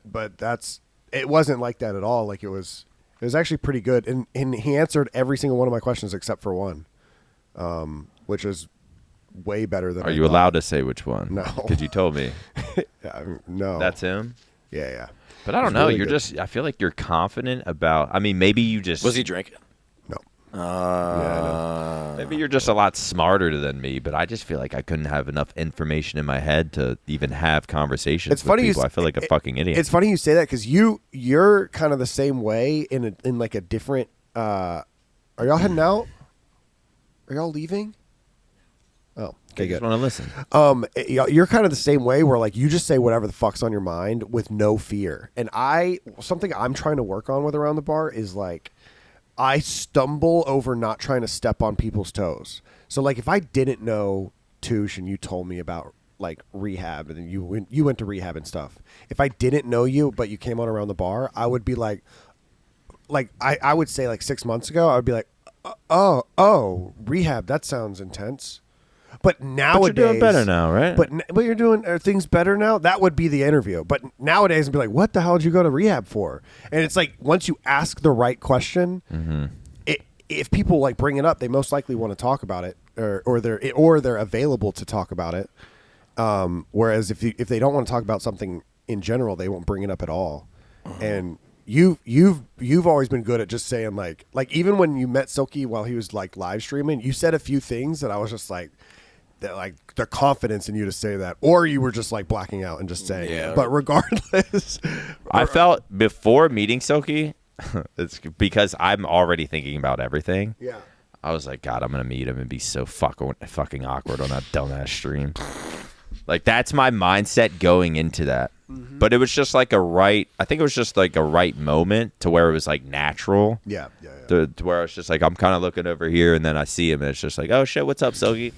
but it wasn't like that at all. Like it was actually pretty good. And he answered every single one of my questions except for one, which is way better than Are you allowed to say which one? No. Because you told me. No. That's him? Yeah. But I don't know. really You're good. I feel like you're confident about, I mean, maybe you just. Was he drinking? No. Maybe you're just a lot smarter than me, but I just feel like I couldn't have enough information in my head to even have conversations It's with funny people. I feel like a fucking idiot. It's funny you say that because you're kind of the same way in like a different. Are y'all heading out? Are y'all leaving? Oh, okay, I just good. want to listen. You're kind of the same way where like you just say whatever the fuck's on your mind with no fear. And something I'm trying to work on with Around the Bar is like I stumble over not trying to step on people's toes. So like if I didn't know Toosh and you told me about like rehab and you went to rehab and stuff. If I didn't know you but you came on Around the Bar, I would be like I would say like 6 months ago I would be like oh rehab, that sounds intense. But nowadays, But you're doing better now, right? But you're doing are things better now. That would be the interview. But nowadays, I'd be like, "What the hell did you go to rehab for?" And it's like once you ask the right question, if people like bring it up, they most likely want to talk about it, or they're available to talk about it. Whereas if they don't want to talk about something in general, they won't bring it up at all. And you've always been good at just saying like even when you met Silky while he was like live streaming, you said a few things that I was just like. That like the confidence in you to say that, or you were just like blacking out and just saying it. But regardless, I felt before meeting Silky, it's because I'm already thinking about everything. Yeah. I was like, God, I'm gonna meet him and be so fucking awkward on that dumbass stream. Like that's my mindset going into that. But it was just like I think it was just like a right moment to where it was like natural. Yeah. To where I was just like, I'm kind of looking over here and then I see him and it's just like, oh shit, what's up, Silky?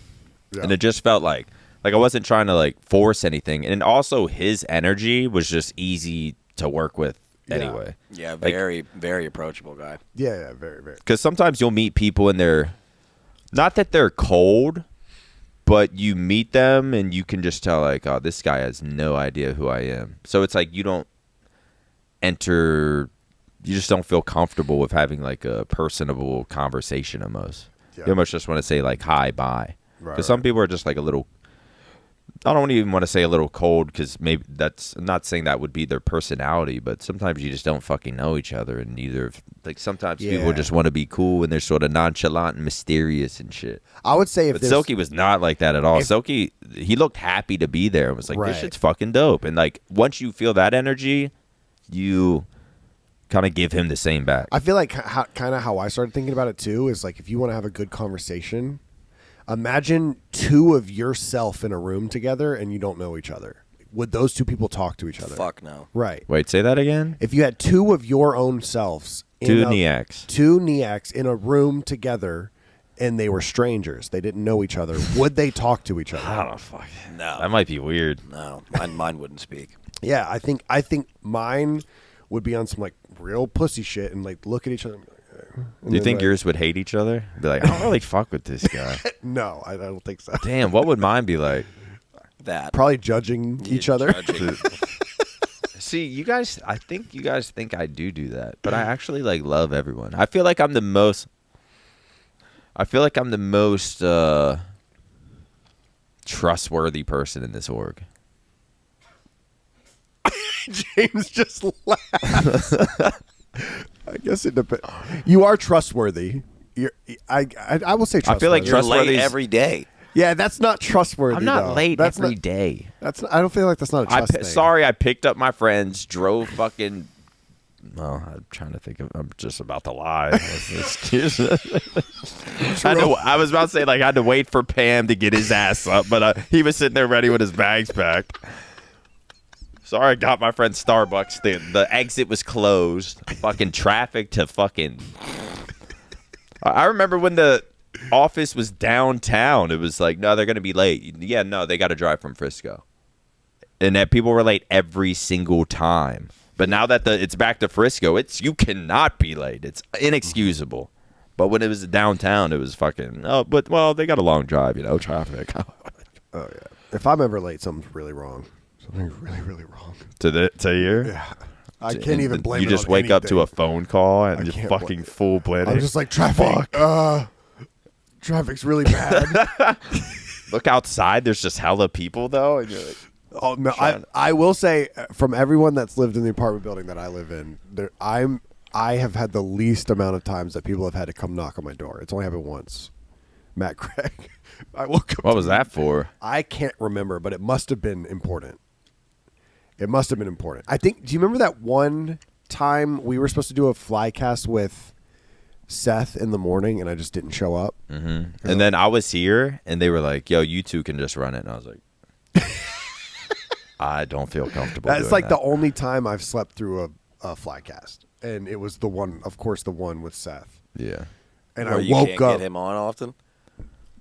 Yeah. And it just felt like I wasn't trying to like force anything. And also his energy was just easy to work with anyway. Yeah, very, very approachable guy. Yeah, very, very. Because sometimes you'll meet people and they're not that they're cold, but you meet them and you can just tell like, oh, this guy has no idea who I am. So it's like you just don't feel comfortable with having like a personable conversation almost. Yeah. You almost just want to say like, hi, bye. Because Right. some people are just like a little, I don't even want to say a little cold because maybe I'm not saying that would be their personality, but sometimes you just don't fucking know each other. And like sometimes people just want to be cool and they're sort of nonchalant and mysterious and shit. I would say But Silky was not like that at all. Silky, he looked happy to be there and was like, Right. this shit's fucking dope. And like once you feel that energy, you kind of give him the same back. I feel like how I started thinking about it too is like if you want to have a good conversation, imagine two of yourself in a room together and you don't know each other. Would those two people talk to each other? Fuck no. Right. Wait, say that again? If you had two of your own selves, Two NEACs in a room together, and they were strangers, they didn't know each other, would they talk to each other? I don't know. Fuck. No. That might be weird. No, mine wouldn't speak. Yeah, I think mine would be on some like real pussy shit and like look at each other. And Do you then, think like, yours would hate each other? Be like, I don't really fuck with this guy. No, I don't think so. Damn, what would mine be like? That. Probably judging each other. Judging. See, you guys, I think you guys think I do that, but I actually like love everyone. I feel like I'm the most trustworthy person in this org. James just laughs. I guess it depends. You are trustworthy. I will say trustworthy. I feel like You're trustworthy late is- every day. Yeah, that's not trustworthy. I'm not though. late That's every not, day. That's. I don't feel like that's not a trust thing. Sorry, I picked up my friends, drove fucking Well, I'm trying to think of. I'm just about to lie. I was about to say like I had to wait for Pam to get his ass up, but he was sitting there ready with his bags packed. Sorry, I got my friend Starbucks. The exit was closed. Fucking traffic to fucking. I remember when the office was downtown. It was like, no, they're gonna be late. Yeah, no, they got to drive from Frisco, and that people were late every single time. But now that it's back to Frisco, you cannot be late. It's inexcusable. But when it was downtown, it was fucking. Well, they got a long drive, traffic. Oh yeah. If I'm ever late, something's really wrong. Something's really, really wrong. To you? Yeah. I can't even blame. You just wake up to a phone call and you're fucking full blending. I'm just like traffic. Traffic's really bad. Look outside. There's just hella people though, and you're like. Oh no! I will say from everyone that's lived in the apartment building that I live in, I have had the least amount of times that people have had to come knock on my door. It's only happened once. Matt Craig. I woke up. What was that for? I can't remember, but it must have been important. It must have been important. I think. Do you remember that one time we were supposed to do a Flycast with Seth in the morning, and I just didn't show up? Mm-hmm. And then I was here, and they were like, "Yo, you two can just run it," and I was like. I don't feel comfortable. That's like the only time I've slept through a Flycast, and it was the one, of course, the one with Seth. Yeah, and I woke can't up. Get him on often.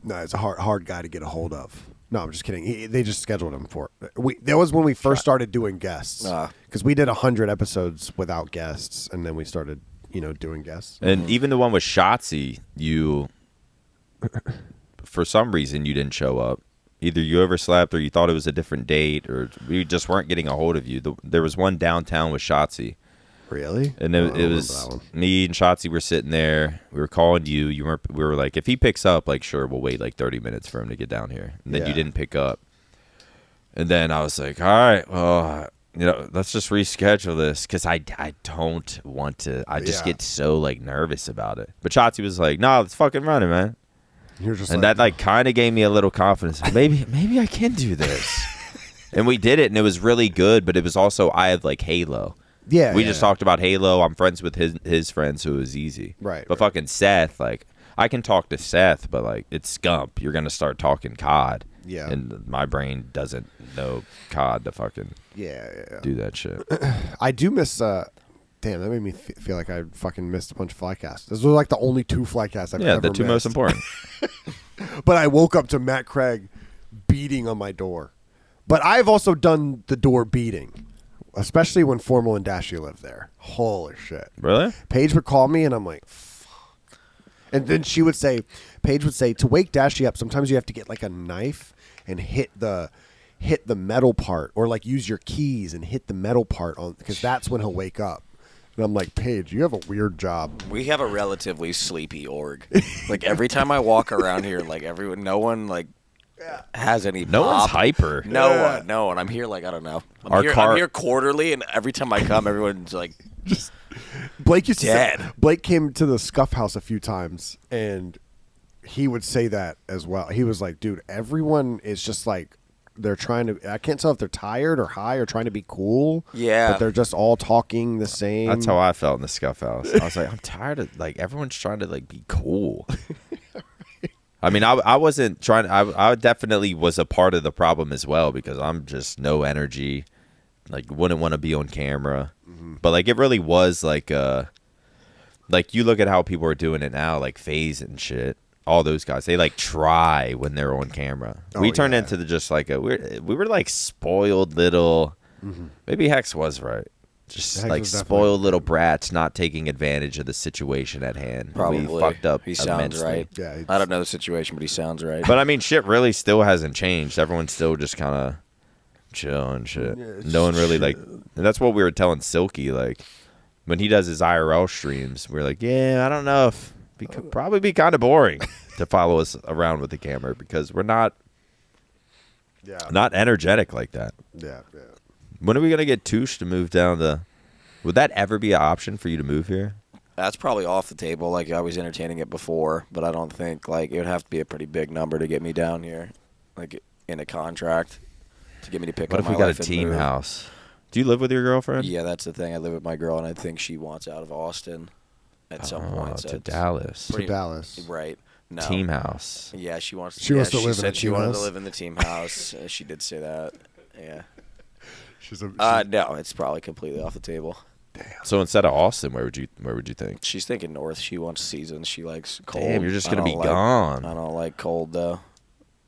No, it's a hard guy to get a hold of. No, I'm just kidding. They just scheduled him for it. That was when we first started doing guests, because we did 100 episodes without guests, and then we started, doing guests. And even the one with Shotzi, you, for some reason, you didn't show up. Either you overslept or you thought it was a different date or we just weren't getting a hold of you. There was one downtown with Shotzi. Really? And it was me and Shotzi were sitting there. We were calling you. We were like, if he picks up, like, sure, we'll wait like 30 minutes for him to get down here. And then you didn't pick up. And then I was like, all right, well, let's just reschedule this because I don't want to. I just get so, like, nervous about it. But Shotzi was like, no, let's fucking run it, man. You're just that kind of gave me a little confidence. Maybe I can do this. And we did it, and it was really good. But it was also I have like Halo. Yeah, we just talked about Halo. I'm friends with his friends, so it was easy. Right. But fucking Seth, like I can talk to Seth, but like it's Scump. You're gonna start talking COD. Yeah. And my brain doesn't know COD to fucking do that shit. I do miss. Damn, that made me feel like I fucking missed a bunch of Flycasts. This was like the only 2 Flycasts I've ever missed. Yeah, the 2 most important. But I woke up to Matt Craig beating on my door. But I've also done the door beating, especially when Formal and Dashy lived there. Holy shit. Really? Paige would call me, and I'm like, fuck. And then Paige would say, to wake Dashy up, sometimes you have to get like a knife and hit the metal part, or like use your keys and hit the metal part on, because that's when he'll wake up. And I'm like, Paige, you have a weird job. We have a relatively sleepy org. Like every time I walk around here, like no one like has any. No one's hyper. No one. I'm here like I don't know. I'm here quarterly, and every time I come, everyone's like just Blake used dead. To say, Blake came to the Scuff House a few times, and he would say that as well. He was like, dude, everyone is just like. They're trying to. I can't tell if they're tired or high or trying to be cool. Yeah, but they're just all talking the same. That's how I felt in the Scuff House. I was like, I'm tired of like everyone's trying to like be cool. I mean, I wasn't trying. I definitely was a part of the problem as well because I'm just no energy. Like wouldn't want to be on camera, but like it really was like you look at how people are doing it now, like FaZe and shit. All those guys, they like try when they're on camera. We turned into just like we were like spoiled little. Maybe Hex was right. Just Hex like spoiled little brats, not taking advantage of the situation at hand. Probably we fucked up. He sounds right. Yeah, I don't know the situation, but he sounds right. But I mean, shit really still hasn't changed. Everyone's still just kind of chill and shit. Yeah, no one really like. And that's what we were telling Silky. Like when he does his IRL streams, we're like, yeah, I don't know if. Could probably be kind of boring to follow us around with the camera because we're not energetic like that. Yeah. When are we going to get Toosh to move down to... Would that ever be an option for you to move here? That's probably off the table. Like I was entertaining it before, but I don't think like it would have to be a pretty big number to get me down here, like in a contract to get me to pick what up if my we got life a and team move. house? Do you live with your girlfriend? Yeah, that's the thing. I live with my girl, and I think she wants out of Austin at some point. So to it's Dallas. To Dallas. Right. No. Team house. Yeah, she wants. She wants to live in said a she team wanted house? to live in the team house. She did say that. Yeah. She's a, No, it's probably completely off the table. So instead of Austin, where would you think? She's thinking north. She wants seasons. She likes cold. Damn, you're just I gonna be don't like- gone. I don't like cold though.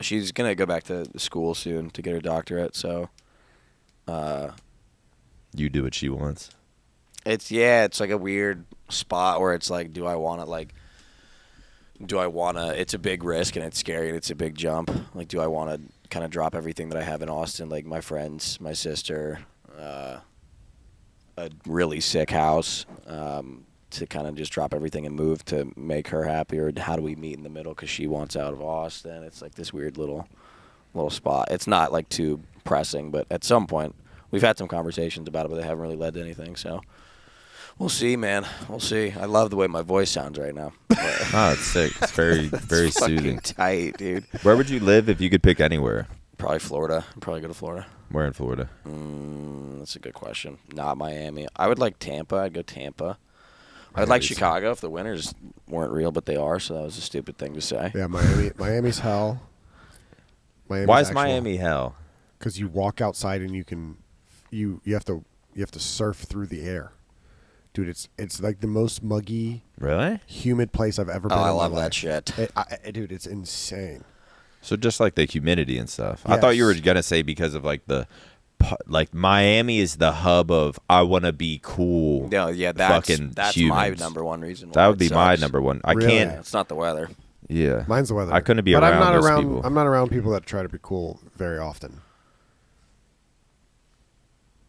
She's gonna go back to school soon to get her doctorate. So, You do what she wants. it's like a weird spot where it's like, do I want to? It's a big risk and it's scary and it's a big jump. Like, do I want to kind of drop everything that I have in Austin, like my friends, my sister, a really sick house, to kind of just drop everything and move to make her happy, or how do we meet in the middle because she wants out of Austin? It's like this weird little spot. It's not like too pressing, but at some point we've had some conversations about it, but they haven't really led to anything. So we'll see, man. We'll see. I love the way my voice sounds right now. Oh, it's sick. It's very, very It's fucking soothing. tight, dude. Where would you live if you could pick anywhere? Probably Florida. I'd probably go to Florida. Where in Florida? That's a good question. Not Miami. I would like Tampa. I'd go Tampa. I'd like Chicago if the winters weren't real, but they are, so that was a stupid thing to say. yeah, Miami's hell. Why is Miami hell? Because you walk outside and you have to surf through the air, dude. It's like the most muggy, Really? humid place I've ever been. I in my love that life. shit. Dude. It's insane. So just like the humidity and stuff. I thought you were Yes. gonna say because of like like Miami is the hub of I want to be cool. No, yeah, fucking that's humans. my number one reason. That why would it be my sucks. number one. I Really? Yeah, can't. it's not the weather. Yeah. Mine's the weather. I couldn't be but around I'm not those around. people. I'm not around people that try to be cool very often.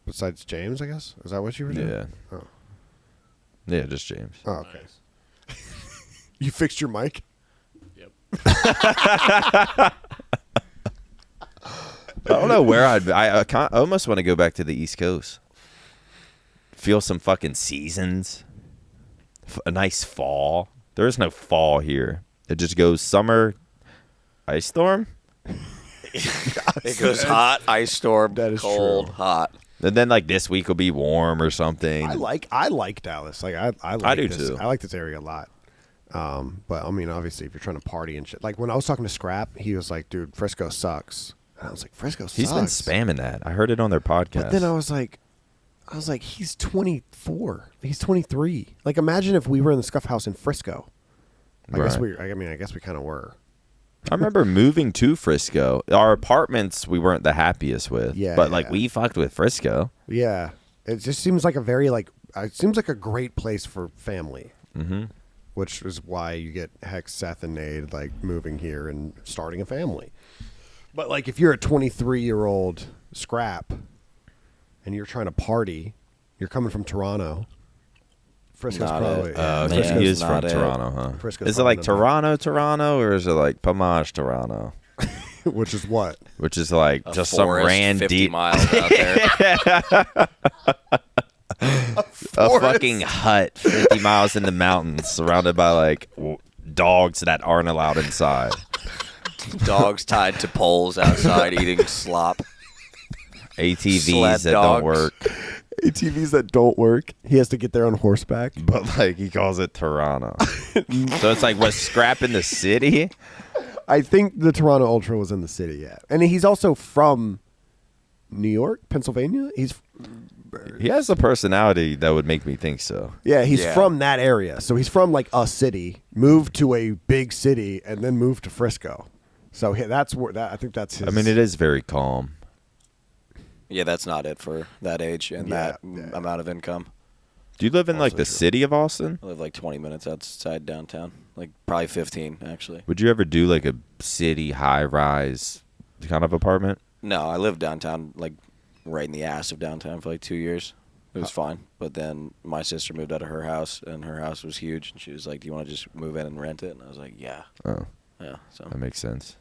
Besides James, I guess. Is that what you were doing? Yeah. Oh, Yeah, just James. oh okay. You fixed your mic? I don't know where I almost want to go back to the East Coast. Feel some fucking seasons. A nice fall. There is no fall here. It just goes summer, ice storm, It goes hot, ice storm, That is cold, true. hot. and then like this week will be warm or something. I like Dallas. Like I like I do this. too. I like this area a lot. But I mean, obviously, if you're trying to party and shit, like when I was talking to Scrap, he was like, "Dude, Frisco sucks." And I was like, "Frisco sucks." He's been spamming that. I heard it on their podcast. But then I was like, he's 24. He's 23. Like, imagine if we were in the Scuff House in Frisco. I guess we kind of were. I remember moving to Frisco. Our apartments we weren't the happiest with. Yeah, But like yeah. we fucked with Frisco. Yeah, it just seems like it seems like a great place for family. Mm-hmm. Which is why you get Hex, Seth, and Nade like moving here and starting a family. But like, if you're a 23-year-old Scrap and you're trying to party, you're coming from Toronto. Frisco's Not probably it. yeah, Yeah, He Frisco's is from not it. Toronto, huh? Frisco's Is it like probably not- Toronto, or is it like Pomage, Toronto? which is what? Which is like A just some forest, 50 deep miles out there. a fucking hut 50 miles in the mountains surrounded by like dogs that aren't allowed inside. Dogs tied to poles outside eating slop. ATVs Sled that dogs. don't work. ATVs that don't work. He has to get there on horseback. But like he calls it Toronto. So it's like, what, Scrap in the city? I think the Toronto Ultra was in the city, yeah. And he's also from New York, Pennsylvania. He has a personality that would make me think so. He's Yeah. from that area. So he's from like a city, moved to a big city, and then moved to Frisco. So that's where I think that's his. I mean, it is very calm. Yeah, that's not it for that age and that yeah. amount of income. Do you live in like Also the true. city of Austin? I live like 20 minutes outside downtown. Like probably 15, actually. Would you ever do like a city high-rise kind of apartment? No, I lived downtown, like right in the ass of downtown for like 2 years. It was fine. But then my sister moved out of her house, and her house was huge. And she was like, "Do you want to just move in and rent it?" And I was like, "Yeah." Oh, Yeah. So that makes sense.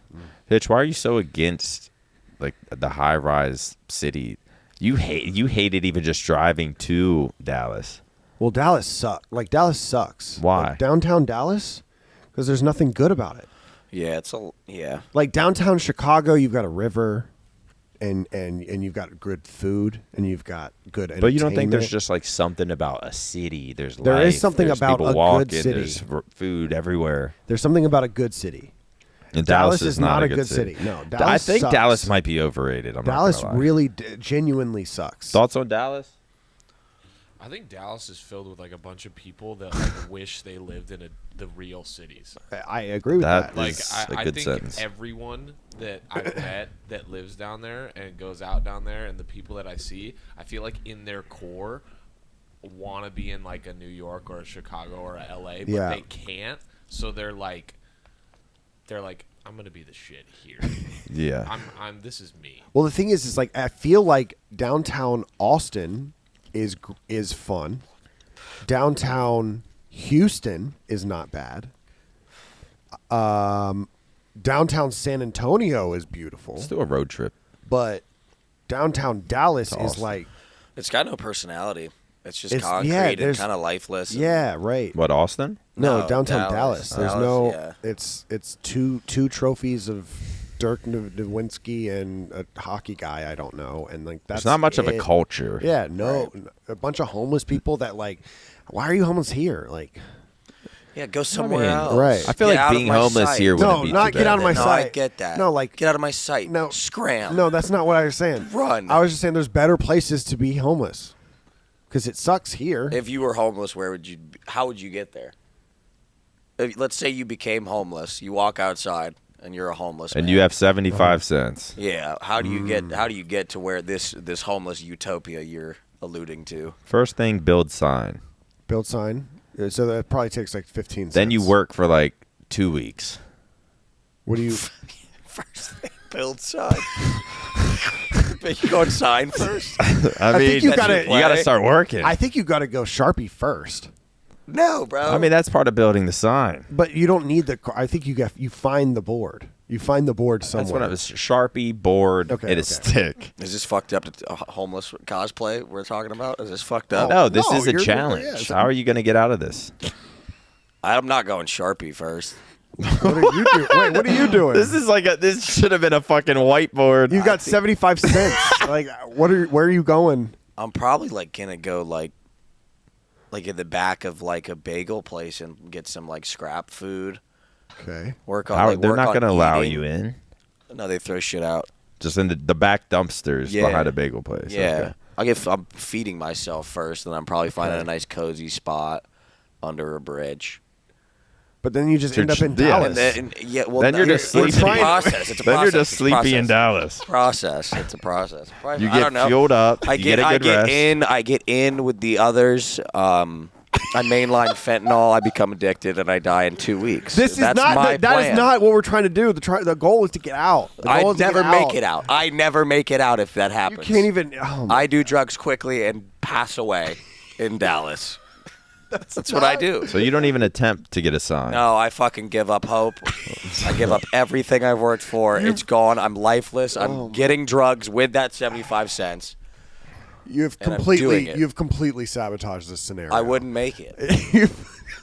Hitch, why are you so against like the high-rise city? You hate it even just driving to Dallas. Well, Dallas sucks. Like, Dallas sucks. Why? Like, downtown Dallas? Because there's nothing good about it. yeah, it's a yeah. Like, downtown Chicago, you've got a river. and you've got good food and you've got good entertainment. But you don't think there's just like something about a city? There is something there's about people a walking, good city. There's food everywhere. There's something about a good city. And Dallas is not a good city. No, Dallas I think sucks. Dallas might be overrated. Dallas not gonna lie. really genuinely sucks. Thoughts on Dallas? I think Dallas is filled with like a bunch of people that like wish they lived in the real cities. I agree with that. Like is I a good think sentence. everyone that I've met that lives down there and goes out down there, and the people that I see, I feel like in their core want to be in like a New York or a Chicago or a LA, but they can't. So they're like, I'm gonna be the shit here. Yeah. This is me. Well, the thing is like I feel like downtown Austin is fun. Downtown Houston is not bad. Downtown San Antonio is beautiful. Let's do a road trip. But downtown Dallas is like it's got no personality. It's just It's- concrete yeah, and there's- kind of lifeless. and- yeah, right. What, Austin? No, downtown Dallas. There's no. yeah. It's two trophies of Dirk Nowitzki and a hockey guy I don't know, and like that's There's not much of a it. culture. Yeah, no, a bunch of homeless people that like, why are you homeless here? Like, Yeah, go somewhere else. right. I feel Get like out of being my homeless sight. here wouldn't No, be not too get bad. out of my No, sight. I get that. No, like get out of my sight. No, Scram. No, that's not what I was saying. Run. I was just saying there's better places to be homeless because it sucks here. If you were homeless, where would you? How would you get there? Let's say you became homeless. You walk outside and you're a homeless And man. you have 75 cents. Yeah. How do you get to where this homeless utopia you're alluding to? First thing, build sign. Build sign. So that probably takes like 15 cents. Then you work for like 2 weeks. What do you? First thing, build sign. But you go and sign first. I mean, think you That's gotta- your you got to play. start working. I think you got to go Sharpie first. No, bro. I mean, that's part of building the sign. But you don't need the. I think you find the board. You find the board somewhere. That's what I was. Sharpie, board, Okay, and a okay. stick. Is this fucked up homeless cosplay we're talking about? Is this fucked up? No, this no, is a you're- challenge. yeah, How are you going to get out of this? I'm not going Sharpie first. What are you doing? Wait, what are you doing? This is like this should have been a fucking whiteboard. You got 75 cents. Like, where are you going? I'm probably like gonna go like in the back of like a bagel place and get some like scrap food. Okay. Work on. How- like, they're work not on going to allow eating. you in. No, they throw shit out. Just in the back dumpsters Yeah. behind a bagel place. Yeah, Okay. I'm feeding myself first, and I'm probably finding a nice cozy spot under a bridge. But then you just So end up in yeah. Dallas. And then, yeah, well, Then you're no, just it's a sleeping. process. It's a Then process. you're just It's a sleepy in process. Dallas. Process. It's a process. You I get don't know. fueled up. I you get, get a good rest. I get in with the others. I mainline fentanyl. I become addicted, and I die in 2 weeks. This is That's not. my That is plan. not what we're trying to do. The goal is to get out. The I goal is to never get make it out. I never make it out if that You happens. can't even. Oh my I do drugs quickly and pass away in Dallas. That's what I do. So you don't even attempt to get a sign. No, I fucking give up hope. I give up everything I've worked for. It's gone. I'm lifeless. I'm getting drugs with that 75 cents. You've And I'm doing completely. it. You've completely sabotaged this scenario. I wouldn't make it. You've-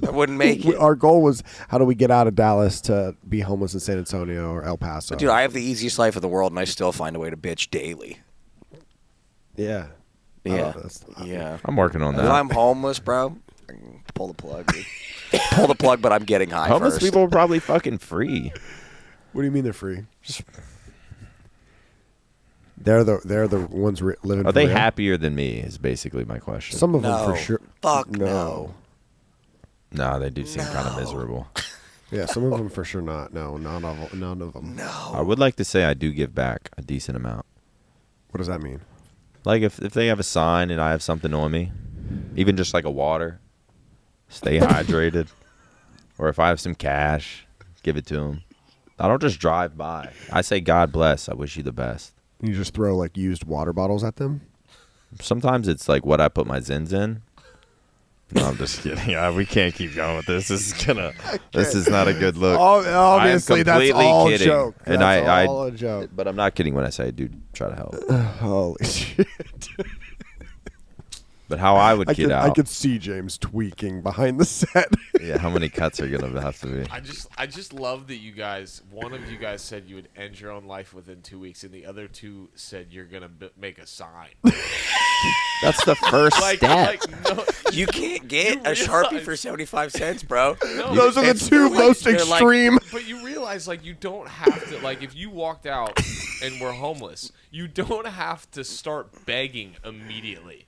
I wouldn't make it. Our goal was how do we get out of Dallas to be homeless in San Antonio or El Paso? Dude, I have the easiest life in the world, and I still find a way to bitch daily. Yeah. Yeah. that's- Yeah. I'm working on If that. I'm homeless, bro, I can pull the plug. Dude. Pull the plug, but I'm getting high Homeless first. people are probably fucking free. What do you mean they're free? They're the ones living. Are for they real? happier than me? Is basically my question. Some of them No. for sure. Fuck no. No, they do seem kind of miserable. Yeah, some of them for sure not. No, none of them. No. I would like to say I do give back a decent amount. What does that mean? Like if they have a sign and I have something on me, even just like a water, stay hydrated. Or if I have some cash, give it to them. I don't just drive by. I say, God bless. I wish you the best. You just throw like used water bottles at them? Sometimes it's like what I put my Zins in. No, I'm just kidding. We can't keep going with this. This is not a good look. Obviously, I am that's completely all kidding. joke. And That's all a joke. But I'm not kidding when I say I do try to help. Holy shit. But how I would get out. I could see James tweaking behind the set. Yeah, how many cuts are gonna have to be? I just love that you guys. One of you guys said you would end your own life within 2 weeks, and the other two said you're gonna make a sign. That's the first step. No, you can't get a Sharpie for 75 cents, bro. No, Those are the two most extreme. But you realize, you don't have to. If you walked out and were homeless, you don't have to start begging immediately.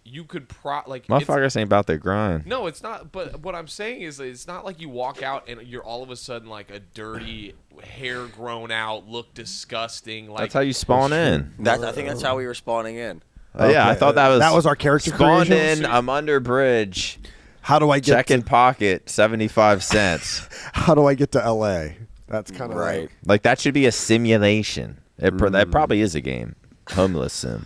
You could motherfuckers ain't about their grind. No, it's not. But what I'm saying is, it's not like you walk out and you're all of a sudden a dirty, hair grown out, look disgusting. That's how you spawn in. I think that's how we were spawning in. Yeah, I thought that was our character spawned creation. in. I'm under bridge. How do I get check in pocket 75 cents? How do I get to LA? That's kind of right. Like that should be a simulation. That probably is a game. Homeless sim.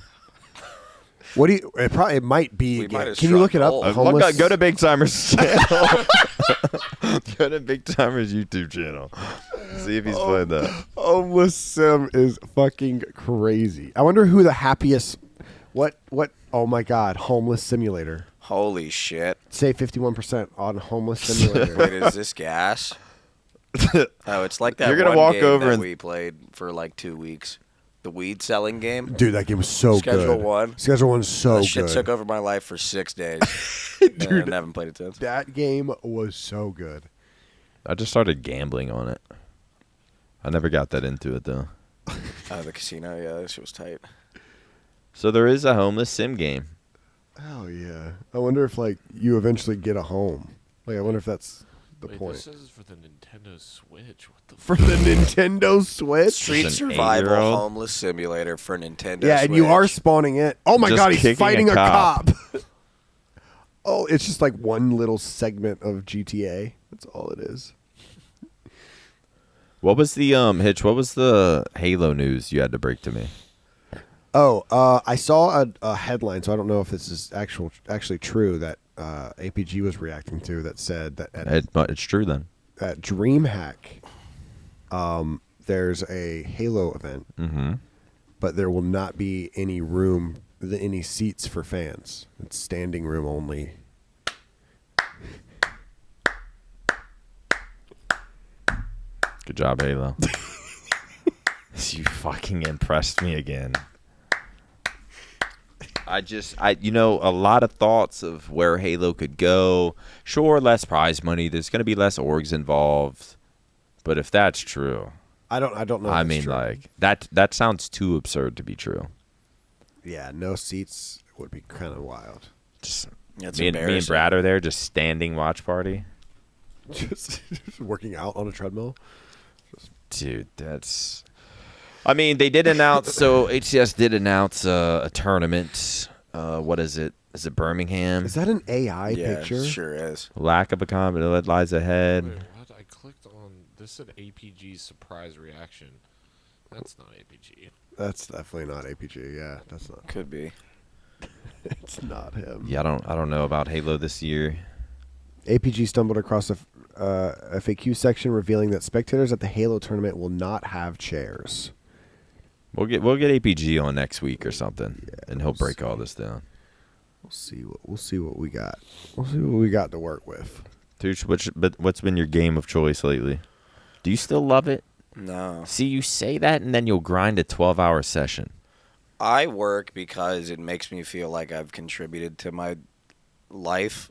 What do you? It might be. Can you look it up? Homeless. Go to Big Timer's channel. Go to Big Timer's YouTube channel. See if he's played that. Homeless sim is fucking crazy. I wonder who the happiest. What? Oh my God! Homeless simulator. Holy shit! Say 51% on homeless simulator. Wait, is this gas? Oh, it's like that. You're gonna one walk game over that and we played for 2 weeks. The weed selling game. Dude, that game was so Schedule good. one. Schedule 1's so That shit good. took over my life for 6 days. Dude, I haven't played it since. that game was so good. I just started gambling on it. I never got that into it though. The casino, yeah, that shit was tight. So there is a homeless sim game. Oh yeah. I wonder if you eventually get a home. I wonder if that's the point. This is for the Nintendo Switch. What the For the Nintendo Switch? Street Just an Survival 8-year-old? Homeless Simulator for Nintendo Yeah, Switch. and you are spawning it. Oh my Just God, he's kicking fighting a a cop. cop. Oh, it's just one little segment of GTA. That's all it is. What was the Hitch? What was the Halo news you had to break to me? Oh, I saw a headline, so I don't know if this is actually true, that APG was reacting to, that said that It's true then. at DreamHack, there's a Halo event, but there will not be any seats for fans. It's standing room only. Good job, Halo. You fucking impressed me again. A lot of thoughts of where Halo could go. Sure, less prize money. There's going to be less orgs involved. But if that's true, I don't know. If I it's mean, true. that sounds too absurd to be true. Yeah, no seats would be kind of wild. Just That's me and embarrassing. Brad are there, just standing watch party. Just working out on a treadmill. Dude, that's. I mean, they did announce. So HCS did announce a tournament. What is it? Is it Birmingham? Is that an AI Yeah, picture? it sure is. Lack of a comment that lies ahead. Wait, what? I clicked on this. Said APG's surprise reaction. That's not APG. That's definitely not APG. Yeah, that's not. Could be. It's not him. Yeah, I don't know about Halo this year. APG stumbled across a FAQ section revealing that spectators at the Halo tournament will not have chairs. We'll get APG on next week or something, and he'll break all this down. We'll see what we got. We'll see what we got to work with. Toosh, what's been your game of choice lately? Do you still love it? No. See, you say that, and then you'll grind a 12-hour session. I work because it makes me feel like I've contributed to my life,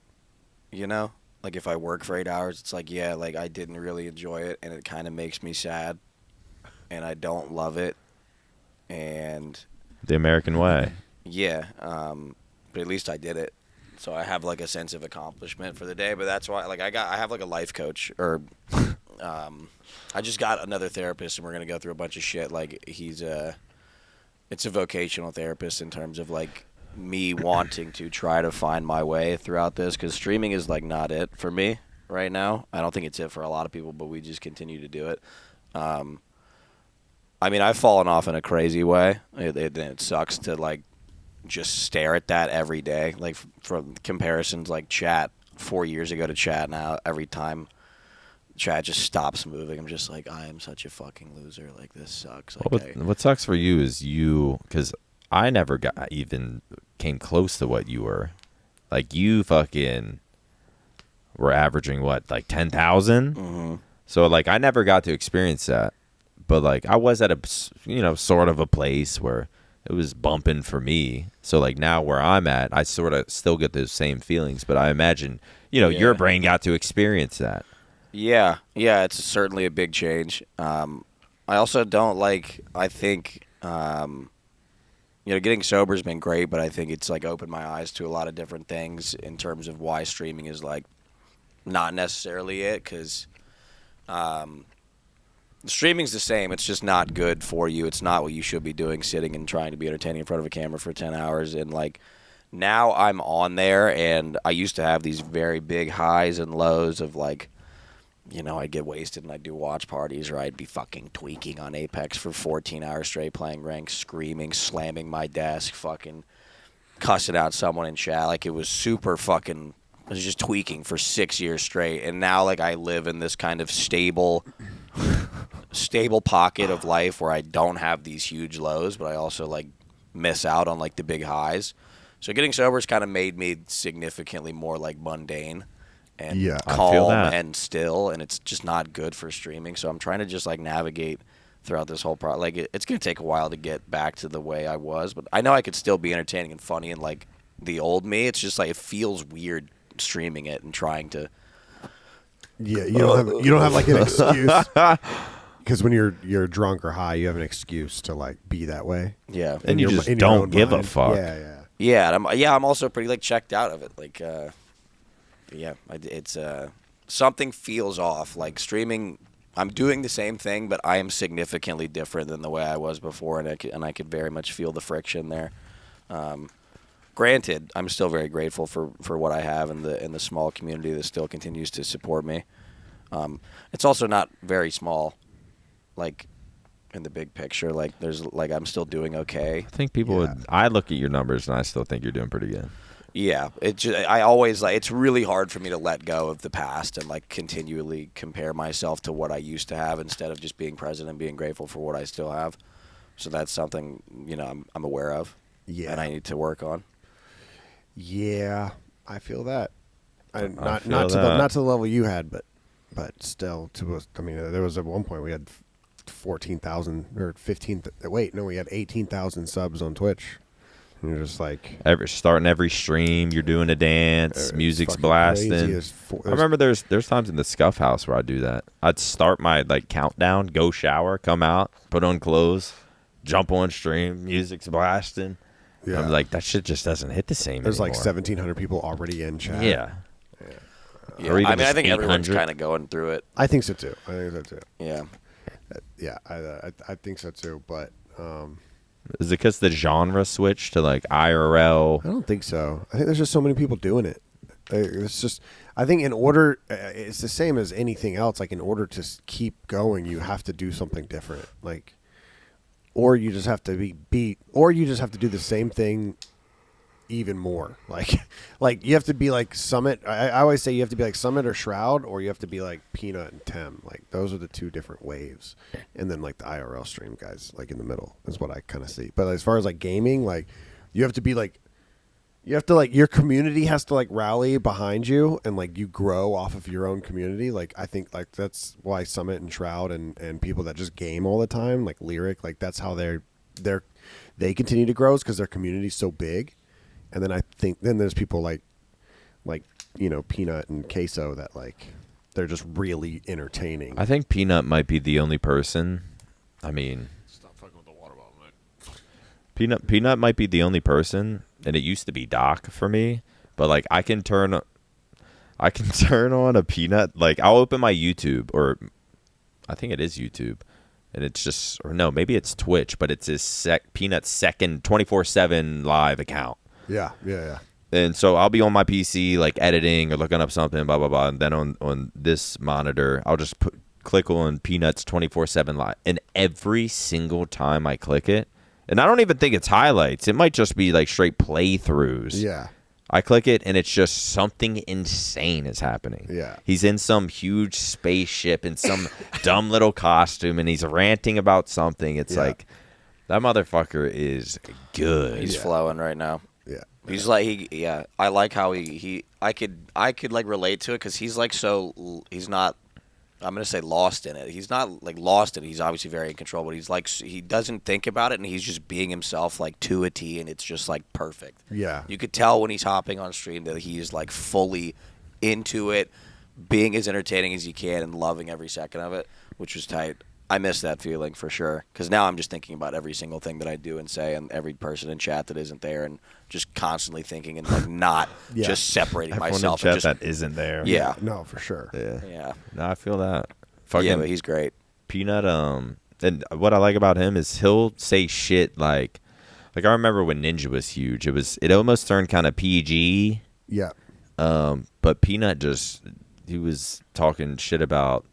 you know? Like, if I work for 8 hours, it's like, yeah, like, I didn't really enjoy it, and it kind of makes me sad, and I don't love it, and... The American way. Yeah, but at least I did it. So I have, like, a sense of accomplishment for the day, but that's why, like, I have, like, a life coach, or... I just got another therapist, and we're going to go through a bunch of shit. Like, it's a vocational therapist in terms of, like, me wanting to try to find my way throughout this, because streaming is, like, not it for me right now. I don't think it's it for a lot of people, but we just continue to do it. I mean, I've fallen off in a crazy way. It sucks to, like, just stare at that every day. Like, from comparisons, like, chat 4 years ago to chat now, every time chat just stops moving, I'm just like, I am such a fucking loser. Like, this sucks. Like, What sucks for you is because I never even came close to what you were. Like you fucking were averaging what, like 10,000? So like I never got to experience that, but like I was at a, you know, sort of a place where it was bumping for me. So like now where I'm at, I sort of still get those same feelings, but I imagine, you know, your brain got to experience that. Yeah, it's certainly a big change. I also don't like, I think, you know, getting sober has been great, but I think it's like opened my eyes to a lot of different things in terms of why streaming is like not necessarily it, because streaming's the same. It's just not good for you. It's not what you should be doing, sitting and trying to be entertaining in front of a camera for 10 hours. And like now I'm on there, and I used to have these very big highs and lows of like, you know, I'd get wasted and I'd do watch parties, or I'd be fucking tweaking on Apex for 14 hours straight, playing ranked, screaming, slamming my desk, fucking cussing out someone in chat. Like it was super fucking, I was just tweaking for 6 years straight. And now like I live in this kind of stable pocket of life where I don't have these huge lows, but I also like miss out on like the big highs. So getting sober has kind of made me significantly more like mundane and calm and still, and it's just not good for streaming. So I'm trying to just like navigate throughout this whole process. Like it's going to take a while to get back to the way I was, but I know I could still be entertaining and funny and like the old me. It's just like it feels weird streaming it and trying to. Yeah, you don't have like an excuse. Because when you're drunk or high, you have an excuse to like be that way. Yeah, and you just don't give a fuck. Yeah. And I'm also pretty like checked out of it. Like, it's something feels off. Like streaming, I'm doing the same thing, but I am significantly different than the way I was before, and I could very much feel the friction there. Granted, I'm still very grateful for what I have in the small community that still continues to support me. It's also not very small, like in the big picture. Like there's like I'm still doing okay. I think people would. I look at your numbers and I still think you're doing pretty good. Yeah, I always like. It's really hard for me to let go of the past and like continually compare myself to what I used to have instead of just being present and being grateful for what I still have. So that's something, you know, I'm aware of. Yeah, and I need to work on. Yeah, I feel that. Not to the level you had, but still I mean, there was at one point we had 14,000 or 15. Wait, no, we had 18,000 subs on Twitch. And you're just like starting every stream, you're doing a dance, music's blasting. I remember there's times in the Scuff House where I'd do that. I'd start my like countdown, go shower, come out, put on clothes, jump on stream, music's blasting. Yeah. I'm like, that shit just doesn't hit the same There's anymore. like 1,700 people already in chat. Yeah. Or even I think everyone's kind of going through it. I think so too. Yeah. Yeah, I think so too. But is it because the genre switched to like IRL? I don't think so. I think there's just so many people doing it. It's just, I think in order, it's the same as anything else. Like in order to keep going, you have to do something different. Like, or you just have to be beat, or you just have to do the same thing even more. Like you have to be like Summit. I always say you have to be like Summit or Shroud, or you have to be like Peanut and Tem. Like those are the two different waves. And then like the IRL stream guys, like in the middle is what I kind of see. But as far as like gaming, like you have to be like, you have to like, your community has to like rally behind you, and like you grow off of your own community. Like I think like that's why Summit and Shroud and people that just game all the time, like Lyric, like that's how they continue to grow, is because their community's so big. And then I think then there's people like you know, Peanut and Queso that like they're just really entertaining. I think Peanut might be the only person. I mean, stop fucking with the water bottle, mate. Peanut might be the only person, and it used to be Doc for me, but like I can turn on a Peanut. Like I'll open my YouTube, or I think it is YouTube, and it's just, or no, maybe it's Twitch, but it's his Peanut's second 24/7 live account. Yeah. And so I'll be on my PC like editing or looking up something, blah blah blah, and then on this monitor I'll just click on Peanut's 24/7 live, and every single time I click it, and I don't even think it's highlights, it might just be like straight playthroughs. Yeah. I click it and it's just something insane is happening. Yeah. He's in some huge spaceship in some dumb little costume, and he's ranting about something. It's like, that motherfucker is good. He's flowing right now. Yeah. He's like I like how I could like relate to it because he's like he's not. I'm gonna say lost in it. He's not like lost in it. He's obviously very in control, but he's like he doesn't think about it, and he's just being himself like to a T, and it's just like perfect. Yeah, you could tell when he's hopping on stream that he is like fully into it, being as entertaining as he can, and loving every second of it, which was tight. I miss that feeling for sure because now I'm just thinking about every single thing that I do and say, and every person in chat that isn't there, and just constantly thinking and like not just separating Everyone myself. in And chat just, that isn't there. Yeah, no, for sure. Yeah. No, I feel that. Fucking Yeah, but he's great. Peanut. And what I like about him is he'll say shit like I remember when Ninja was huge. It almost turned kind of PG. Yeah. But Peanut he was talking shit about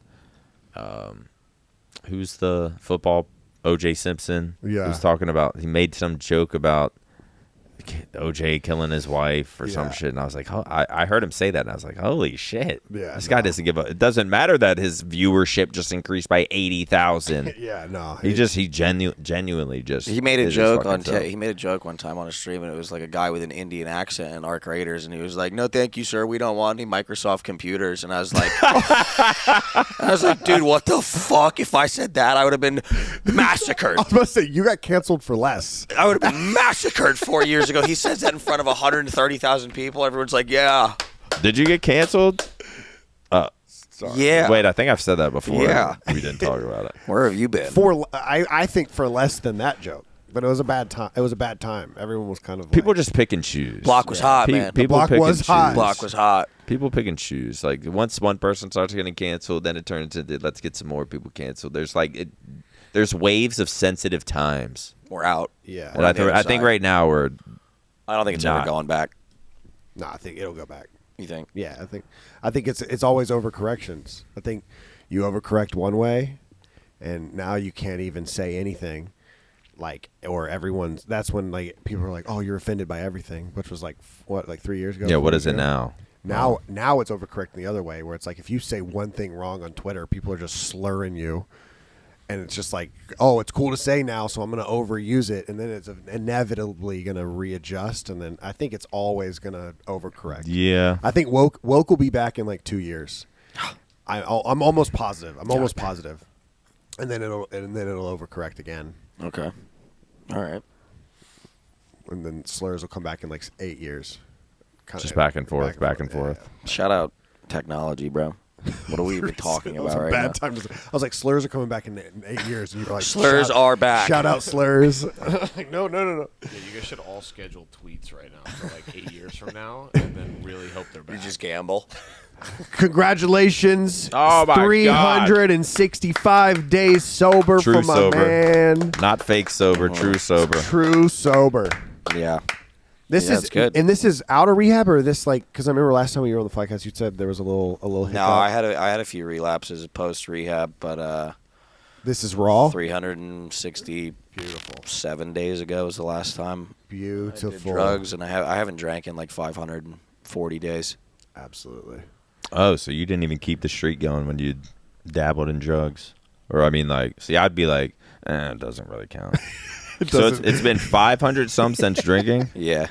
who's the football OJ Simpson. Yeah. He was talking about, he made some joke about OJ killing his wife or some shit, and I was like, I heard him say that, and I was like, holy shit, this guy doesn't give a. It doesn't matter that his viewership just increased by 80,000. Yeah, no, he genuinely just. He made a joke he made a joke one time on a stream, and it was like a guy with an Indian accent in Arc Raiders, and he was like, "No, thank you, sir. We don't want any Microsoft computers." And I was like, dude, what the fuck? If I said that, I would have been massacred. I was about to say you got canceled for less. I would have been massacred 4 years ago. He says that in front of 130,000 people. Everyone's like, "Yeah." Did you get canceled? Sorry. Yeah. Wait, I think I've said that before. Yeah. We didn't talk about it. Where have you been? I think for less than that joke, but it was a bad time. It was a bad time. Everyone was kind of People just pick and choose. Block was hot, man. People block pick was and hot. choose. Block was hot. People pick and choose. Like once one person starts getting canceled, then it turns into let's get some more people canceled. There's there's waves of sensitive times. We're out. Yeah. And I think right now we're. I don't think it's ever going back. No, I think it'll go back. You think? Yeah, I think it's always overcorrections. I think you overcorrect one way, and now you can't even say anything, or everyone's. That's when people are like, "Oh, you're offended by everything," which was like 3 years ago. Yeah, what 4 is years it ago? now? Now it's overcorrecting the other way, where it's like if you say one thing wrong on Twitter, people are just slurring you. And it's just like, oh, it's cool to say now, so I'm going to overuse it, and then it's inevitably going to readjust, and then I think it's always going to overcorrect. Yeah. I think woke will be back in like 2 years. I'm almost positive. Almost positive, and then it'll overcorrect again. Okay. All right. And then slurs will come back in like 8 years. Just back and forth. Yeah. Shout out technology, bro. What are we even talking about right now? Time I was like, slurs are coming back in 8 years, and you were like, slurs are back. Shout out slurs. Like, no. Yeah, you guys should all schedule tweets right now for like 8 years from now, and then really hope they're back. You just gamble. Congratulations. Oh, my 365 days sober True for my sober. man. Not fake sober, true sober. True sober. Yeah. This is it's good. And this is out of rehab, or this because I remember last time we were on the Flycast, you said there was a little hiccup. No, I had a few relapses post rehab, but this is raw. 367 days ago was the last time. Beautiful. I did drugs, and I haven't drank in like 540 days. Absolutely. Oh, so you didn't even keep the streak going when you dabbled in drugs? Or I mean, I'd be like, it doesn't really count. So it's been 500 some since drinking? Yeah.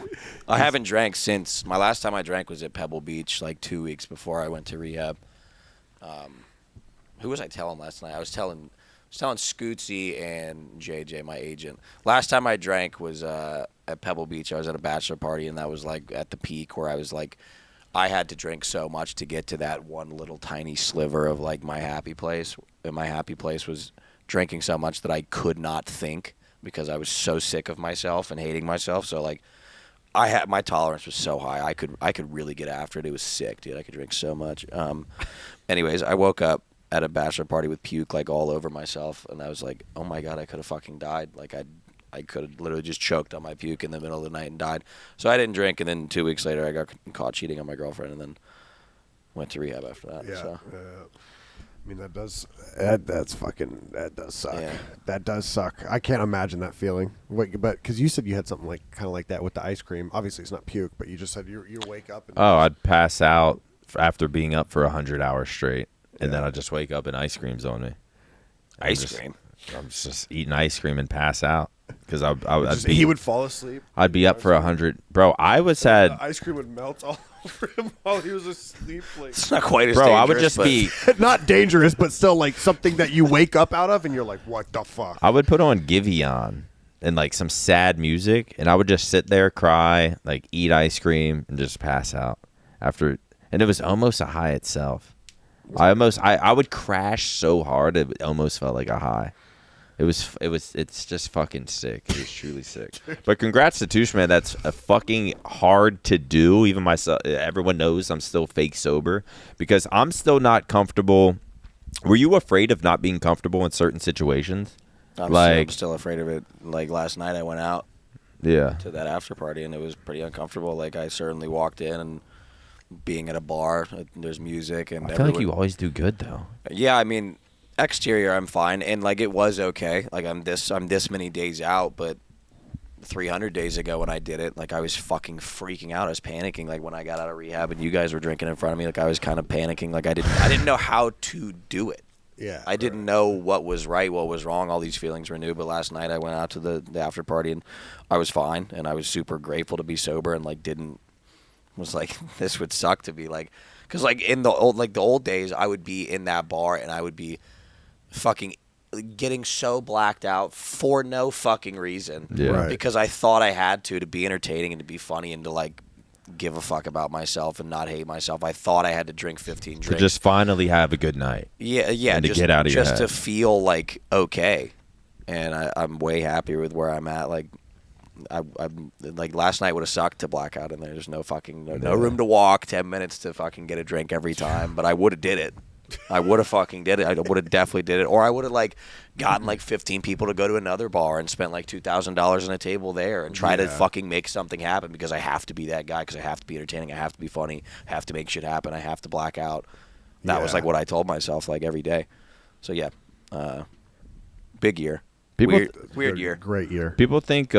I haven't drank since. My last time I drank was at Pebble Beach, like 2 weeks before I went to rehab. Who was I telling last night? I was telling Scootsy and JJ, my agent. Last time I drank was at Pebble Beach. I was at a bachelor party, and that was like at the peak where I was like, I had to drink so much to get to that one little tiny sliver of like my happy place. And my happy place was drinking so much that I could not think, because I was so sick of myself and hating myself. So like, my tolerance was so high. I could really get after it. It was sick, dude. I could drink so much. Anyways, I woke up at a bachelor party with puke like all over myself, and I was like, oh my God, I could have fucking died. Like I could have literally just choked on my puke in the middle of the night and died. So I didn't drink, and then 2 weeks later I got caught cheating on my girlfriend, and then went to rehab after that. Yeah. So. I mean, that does suck. Yeah. That does suck. I can't imagine that feeling. But because you said you had something kind of like that with the ice cream. Obviously, it's not puke, but you just said you wake up. And I'd pass out after being up for 100 hours straight, and then I'd just wake up and ice cream's on me. Ice cream? I'm just eating ice cream and pass out. because He would fall asleep. I'd be up for 100. Bro, I was had. The ice cream would melt all over him while he was asleep. Like, It's not quite as Bro, dangerous. I would just but be. not dangerous, but still like something that you wake up out of and you're like, what the fuck? I would put on Giveon and like some sad music, and I would just sit there, cry, like eat ice cream, and just pass out after. And it was almost a high itself. I would crash so hard it almost felt like a high. It's just fucking sick. It was truly sick. But congrats to Toosh, man. That's a fucking hard to do. Even myself, everyone knows I'm still fake sober because I'm still not comfortable. Were you afraid of not being comfortable in certain situations? I'm still afraid of it. Like last night, I went out Yeah. to that after party, and it was pretty uncomfortable. Like I certainly walked in, and being at a bar, there's music, and I feel like you always do good though. Yeah, I mean, exterior I'm fine, and like it was okay. Like I'm this many days out, but 300 days ago when I did it, like I was fucking freaking out. I was panicking. Like when I got out of rehab and you guys were drinking in front of me, like I was kind of panicking. Like I didn't know how to do it. Yeah, I didn't know what was right, what was wrong. All these feelings were new. But last night I went out to the after party and I was fine, and I was super grateful to be sober, and like was like this would suck to be like, because like in the old days I would be in that bar and I would be fucking getting so blacked out for no fucking reason. Yeah. Right. Because I thought I had to be entertaining and to be funny and to like give a fuck about myself and not hate myself. I thought I had to drink 15 drinks. To just finally have a good night. Yeah. And to just, get out of your just head. to feel like okay. And I'm way happier with where I'm at. Like I'm like last night would have sucked to black out, and there's no fucking no room to walk 10 minutes to fucking get a drink every time. But I would have did it. I would have fucking did it. I would have definitely did it. Or I would have like gotten like 15 people to go to another bar and spent like $2,000 on a table there and try to fucking make something happen, because I have to be that guy, because I have to be entertaining, I have to be funny, I have to make shit happen, I have to black out. That was like what I told myself like every day. So yeah, big year. Weird year. Great year. People think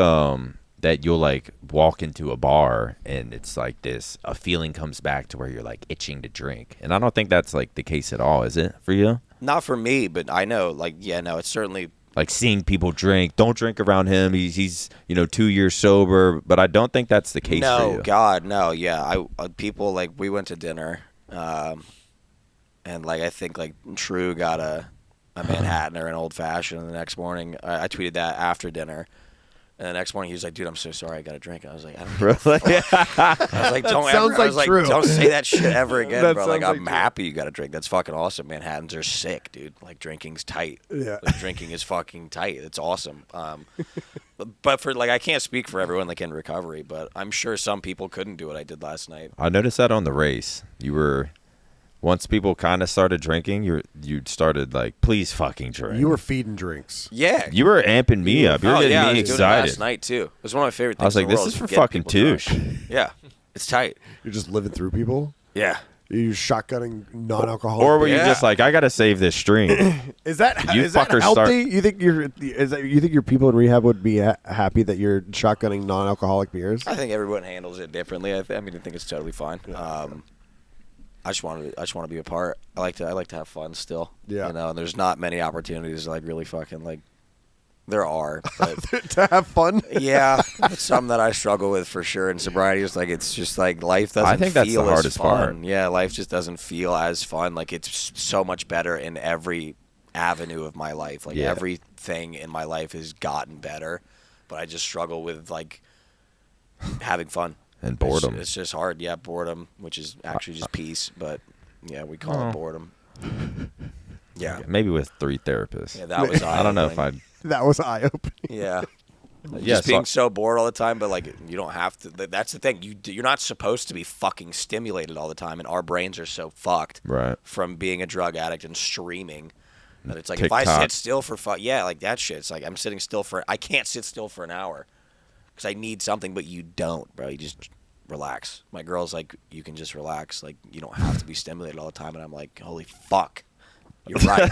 that you'll like walk into a bar and it's like a feeling comes back to where you're like itching to drink, and I don't think that's like the case at all. Is it for you? Not for me, but I know like it's certainly like seeing people drink. Don't drink around him. He's 2 years sober, but I don't think that's the case for you. No, God, no. Yeah, people like we went to dinner, and like I think like True got a Manhattan or an old fashioned. And the next morning, I tweeted that after dinner. And the next morning, he was like, "Dude, I'm so sorry, I got a drink." And I was like, "I don't Really? I was like, "Don't ever." sounds I was like like, True. "Don't say that shit ever again, That bro." Like, sounds I'm like happy you got a drink. That's fucking awesome. Manhattans are sick, dude. Like, drinking's tight. Yeah. Like, drinking is fucking tight. It's awesome. But for like, I can't speak for everyone like in recovery, but I'm sure some people couldn't do what I did last night. I noticed that on the race. You were once people kind of started drinking, you started like, please fucking drink. You were feeding drinks. Yeah. You were amping me up. You were getting I me was doing it last excited. night too. It was one of my favorite things. I was like, in the this world is for get fucking people drunk. Toosh. Yeah, it's tight. You're just living through people. Yeah. You're shotgunning non-alcoholic. Or were you Yeah. just like, I gotta save this stream? Is that You is that fuckers healthy? start- You think you think your people in rehab would be happy that you're shotgunning non-alcoholic beers? I think everyone handles it differently. I think it's totally fine. I just want to be a part. I like to have fun still. Yeah. And there's not many opportunities to like really fucking like. There are, but To have fun. yeah, it's something that I struggle with for sure. And sobriety is like, it's just like life doesn't. I think that's feel the hardest as fun. part. Yeah, life just doesn't feel as fun. Like it's so much better in every avenue of my life. Like Yeah. everything in my life has gotten better, but I just struggle with like having fun. And boredom. It's just hard. Yeah, boredom, which is actually just peace, but yeah, we call it boredom. Yeah. Maybe with 3 therapists. Yeah, that was I don't know if eye-opening. I'd. That was eye-opening. Yeah. Yeah, Just being so bored all the time, but like you don't have to. That's the thing. You're not supposed to be fucking stimulated all the time, and our brains are so fucked Right. from being a drug addict and streaming that it's like if I TikTok. sit still for like that shit. It's like I'm sitting still I can't sit still for an hour because I need something, but you don't, bro. You just relax. My girl's like, you can just relax. Like you don't have to be stimulated all the time, and I'm like, holy fuck. You're right.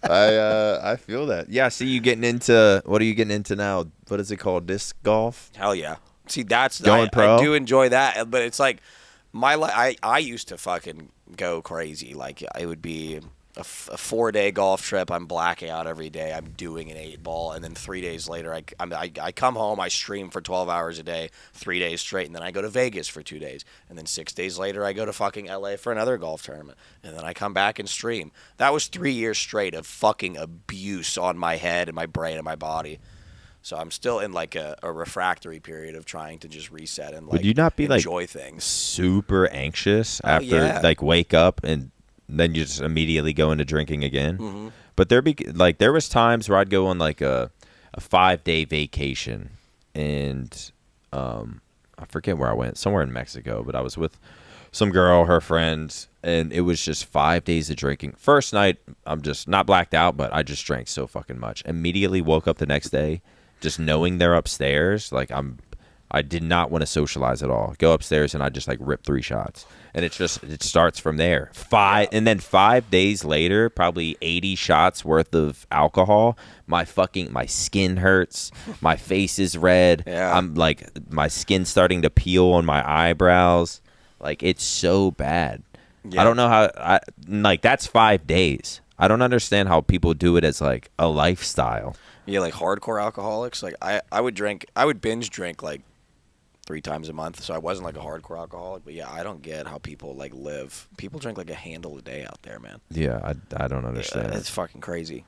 I feel that. Yeah. See, you getting into what are you getting into now? What is it called? Disc golf. Hell yeah. See, that's Going pro? I do enjoy that, but it's like my I used to fucking go crazy. Like it would be a 4-day golf trip. I'm blacking out every day. I'm doing an 8-ball, and then 3 days later, I come home. I stream for 12 hours a day, 3 days straight, and then I go to Vegas for 2 days, and then 6 days later, I go to fucking LA for another golf tournament, and then I come back and stream. That was 3 years straight of fucking abuse on my head and my brain and my body. So I'm still in like a refractory period of trying to just reset and like Would you not be enjoy like things. super anxious after like wake up and then you just immediately go into drinking again? Mm-hmm. But there was times where I'd go on like a 5-day vacation and I forget where I went, somewhere in Mexico, but I was with some girl, her friends, and it was just 5 days of drinking. First night, I'm just not blacked out, but I just drank so fucking much. Immediately woke up the next day, just knowing they're upstairs. Like I did not want to socialize at all. Go upstairs and I just like rip 3 shots, and it starts from there. And then 5 days later, probably 80 shots worth of alcohol. My skin hurts. My face is red. Yeah. I'm like, my skin's starting to peel on my eyebrows. Like, it's so bad. Yeah. I don't know how. That's 5 days. I don't understand how people do it as like a lifestyle. Yeah, like hardcore alcoholics. Like I would binge drink like 3 times a month, so I wasn't like a hardcore alcoholic. But yeah, I don't get how people like live. People drink like a handle a day out there, man. Yeah, I don't understand. It's fucking crazy.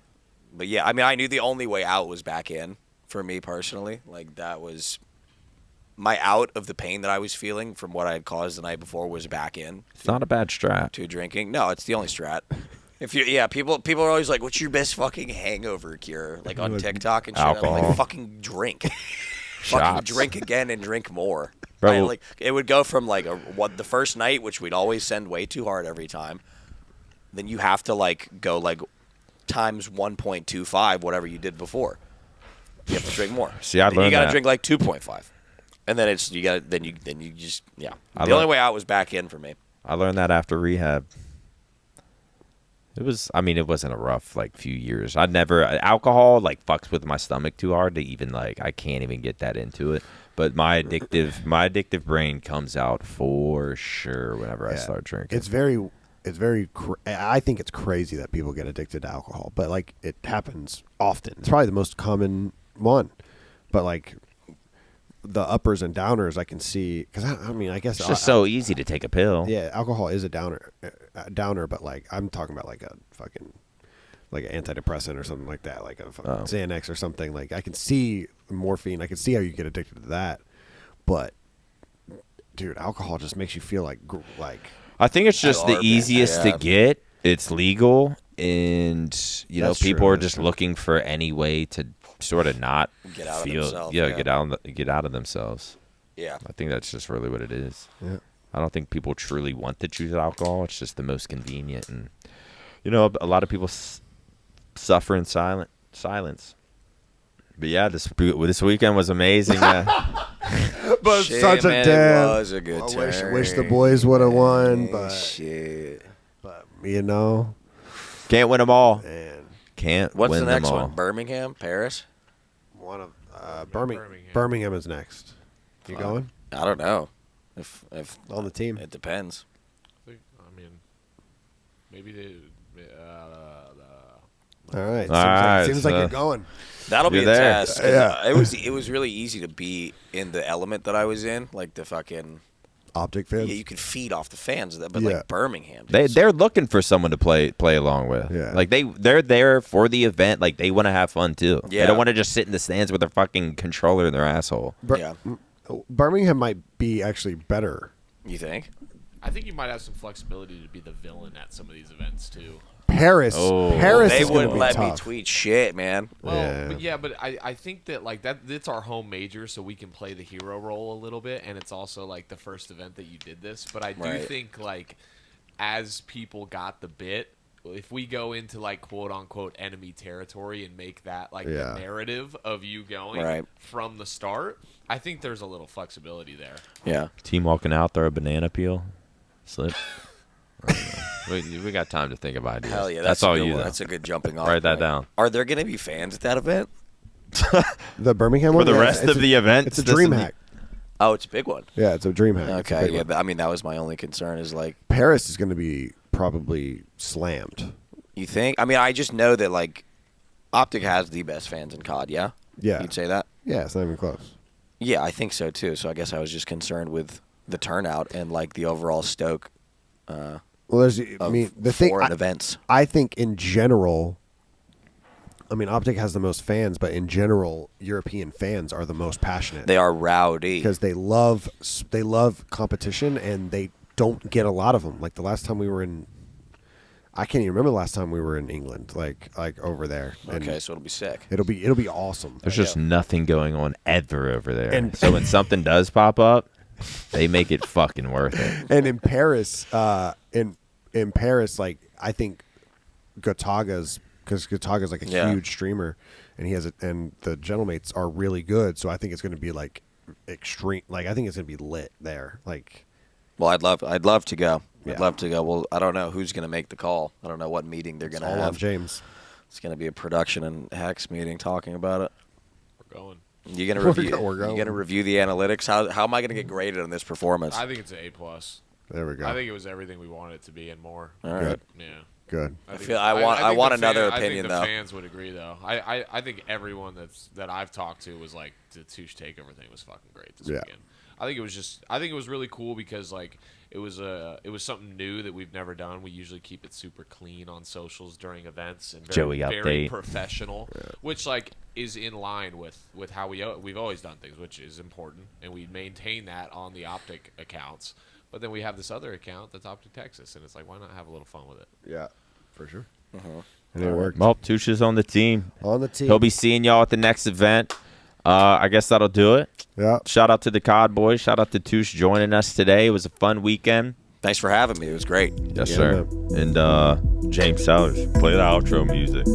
But yeah, I mean, I knew the only way out was back in for me personally. Like that was my out of the pain that I was feeling from what I had caused the night before was back in. It's not a bad strat. To drinking. No, it's the only strat. People are always like, "What's your best fucking hangover cure?" Like on TikTok and shit. Alcohol. I'm like, "Fucking drink, fucking drink again and drink more." Bro. Like it would go from like the first night, which we'd always send way too hard every time. Then you have to like go like times 1.25 whatever you did before. You have to drink more. See, I learned you got to that. drink like 2.5, and then you just yeah. The only way out was back in for me. I learned that after rehab. It wasn't a rough like few years. Alcohol like fucks with my stomach too hard to even like, I can't even get that into it. But my addictive brain comes out for sure whenever I start drinking. I think it's crazy that people get addicted to alcohol, but like it happens often. It's probably the most common one, but like the uppers and downers I can see, because I guess It's just so easy to take a pill. Yeah, alcohol is a downer, but like I'm talking about like a fucking like an antidepressant or something like that, like a fucking Xanax or something. Like I can see morphine, I can see how you get addicted to that, but dude, alcohol just makes you feel like I think it's just the easiest to get. It's legal, and That's people true, are that's just true. looking for any way to sort of not Get out of feel themselves, get out of themselves. Yeah. I think that's just really what it is. Yeah. I don't think people truly want to choose alcohol. It's just the most convenient, and a lot of people suffer in silence. But yeah, this weekend was amazing. But Shit, such a man, damn. it was a good turn. Wish the boys would have won, but Shit. Can't win them all. Man, Can't What's win the next them all. one? Birmingham, Paris? one of Birmingham. Birmingham is next. You going I don't know. If on the team? it depends. I mean, maybe they. All right. All right, Seems like so- you're going. That'll be You're a there. test. Yeah. It was really easy to be in the element that I was in, like the fucking. OpTic fans. Yeah, you could feed off the fans of that, but Yeah. like Birmingham, dude, They're looking for someone to play along with. Yeah. Like they're there for the event. Like they want to have fun too. They Yeah. don't want to just sit in the stands with their fucking controller in their asshole. yeah. Birmingham might be actually better. You think? I think you might have some flexibility to be the villain at some of these events too. Paris. Oh. Paris They is going to wouldn't be let tough. me tweet shit, man. Well, Yeah. but I think that like it's our home major, so we can play the hero role a little bit, and it's also like the first event that you did this. But I do Right. think like as people got the bit, if we go into like quote unquote enemy territory and make that like Yeah. the narrative of you going Right. from the start, I think there's a little flexibility there. Yeah. Team walking out, throw a banana peel, slip. I don't know. we got time to think of ideas. Hell yeah. That's a all good you. one. Though. That's a good jumping off. Write that point. down. Are there going to be fans at that event? The Birmingham For one? the Yeah, rest it's of the event, It's a dream hack. Oh, it's a big one. Yeah, it's a dream hack. It's a Okay, big yeah, one. but I mean that was my only concern is like, Paris is going to be probably slammed. You think? I mean, I just know that like OpTic has the best fans in COD. Yeah. Yeah. You'd say that? Yeah, it's not even close. Yeah, I think so too. So I guess I was just concerned with the turnout and like the overall stoke. Well, there's. I mean, the thing. Foreign events. I think in general. I mean, OpTic has the most fans, but in general, European fans are the most passionate. They are rowdy because they love competition, and they don't get a lot of them. Like the last time we were in, I can't even remember the last time we were in England, like over there. And okay, so it'll be sick. It'll be awesome. There's just nothing going on ever over there. And so when something does pop up, they make it fucking worth it. And in Paris, in Paris, like I think Gotaga's. Because Gotaga's like a huge streamer, and and the Gentlemates are really good. So I think it's going to be like extreme. Like I think it's going to be lit there. Like, well, I'd love to go. Yeah. I'd love to go. Well, I don't know who's going to make the call. I don't know what meeting they're going to have. All on James. It's going to be a production and Hex meeting talking about it. We're going. You're going to review. We're going. You're going to review the analytics. How am I going to get graded on this performance? I think it's an A+. There we go. I think it was everything we wanted it to be and more. All right. Yeah. Good. I want another opinion though. though. I think the fans would agree though. I think everyone that I've talked to was like the TooshTakeover thing was fucking great this weekend. I think it was really cool because like it was something new that we've never done. We usually keep it super clean on socials during events and very professional, which like is in line with how we've always done things, which is important, and we maintain that on the OpTic accounts. But then we have this other account that's OpTic Texas, and it's like, why not have a little fun with it? Yeah, for sure. And it worked. Well, Toosh is on the team. On the team. He'll be seeing y'all at the next event. I guess that'll do it. Yeah. Shout out to the COD boys. Shout out to Toosh joining us today. It was a fun weekend. Thanks for having me. It was great. Yes, sir. And James Sellers, play the outro music.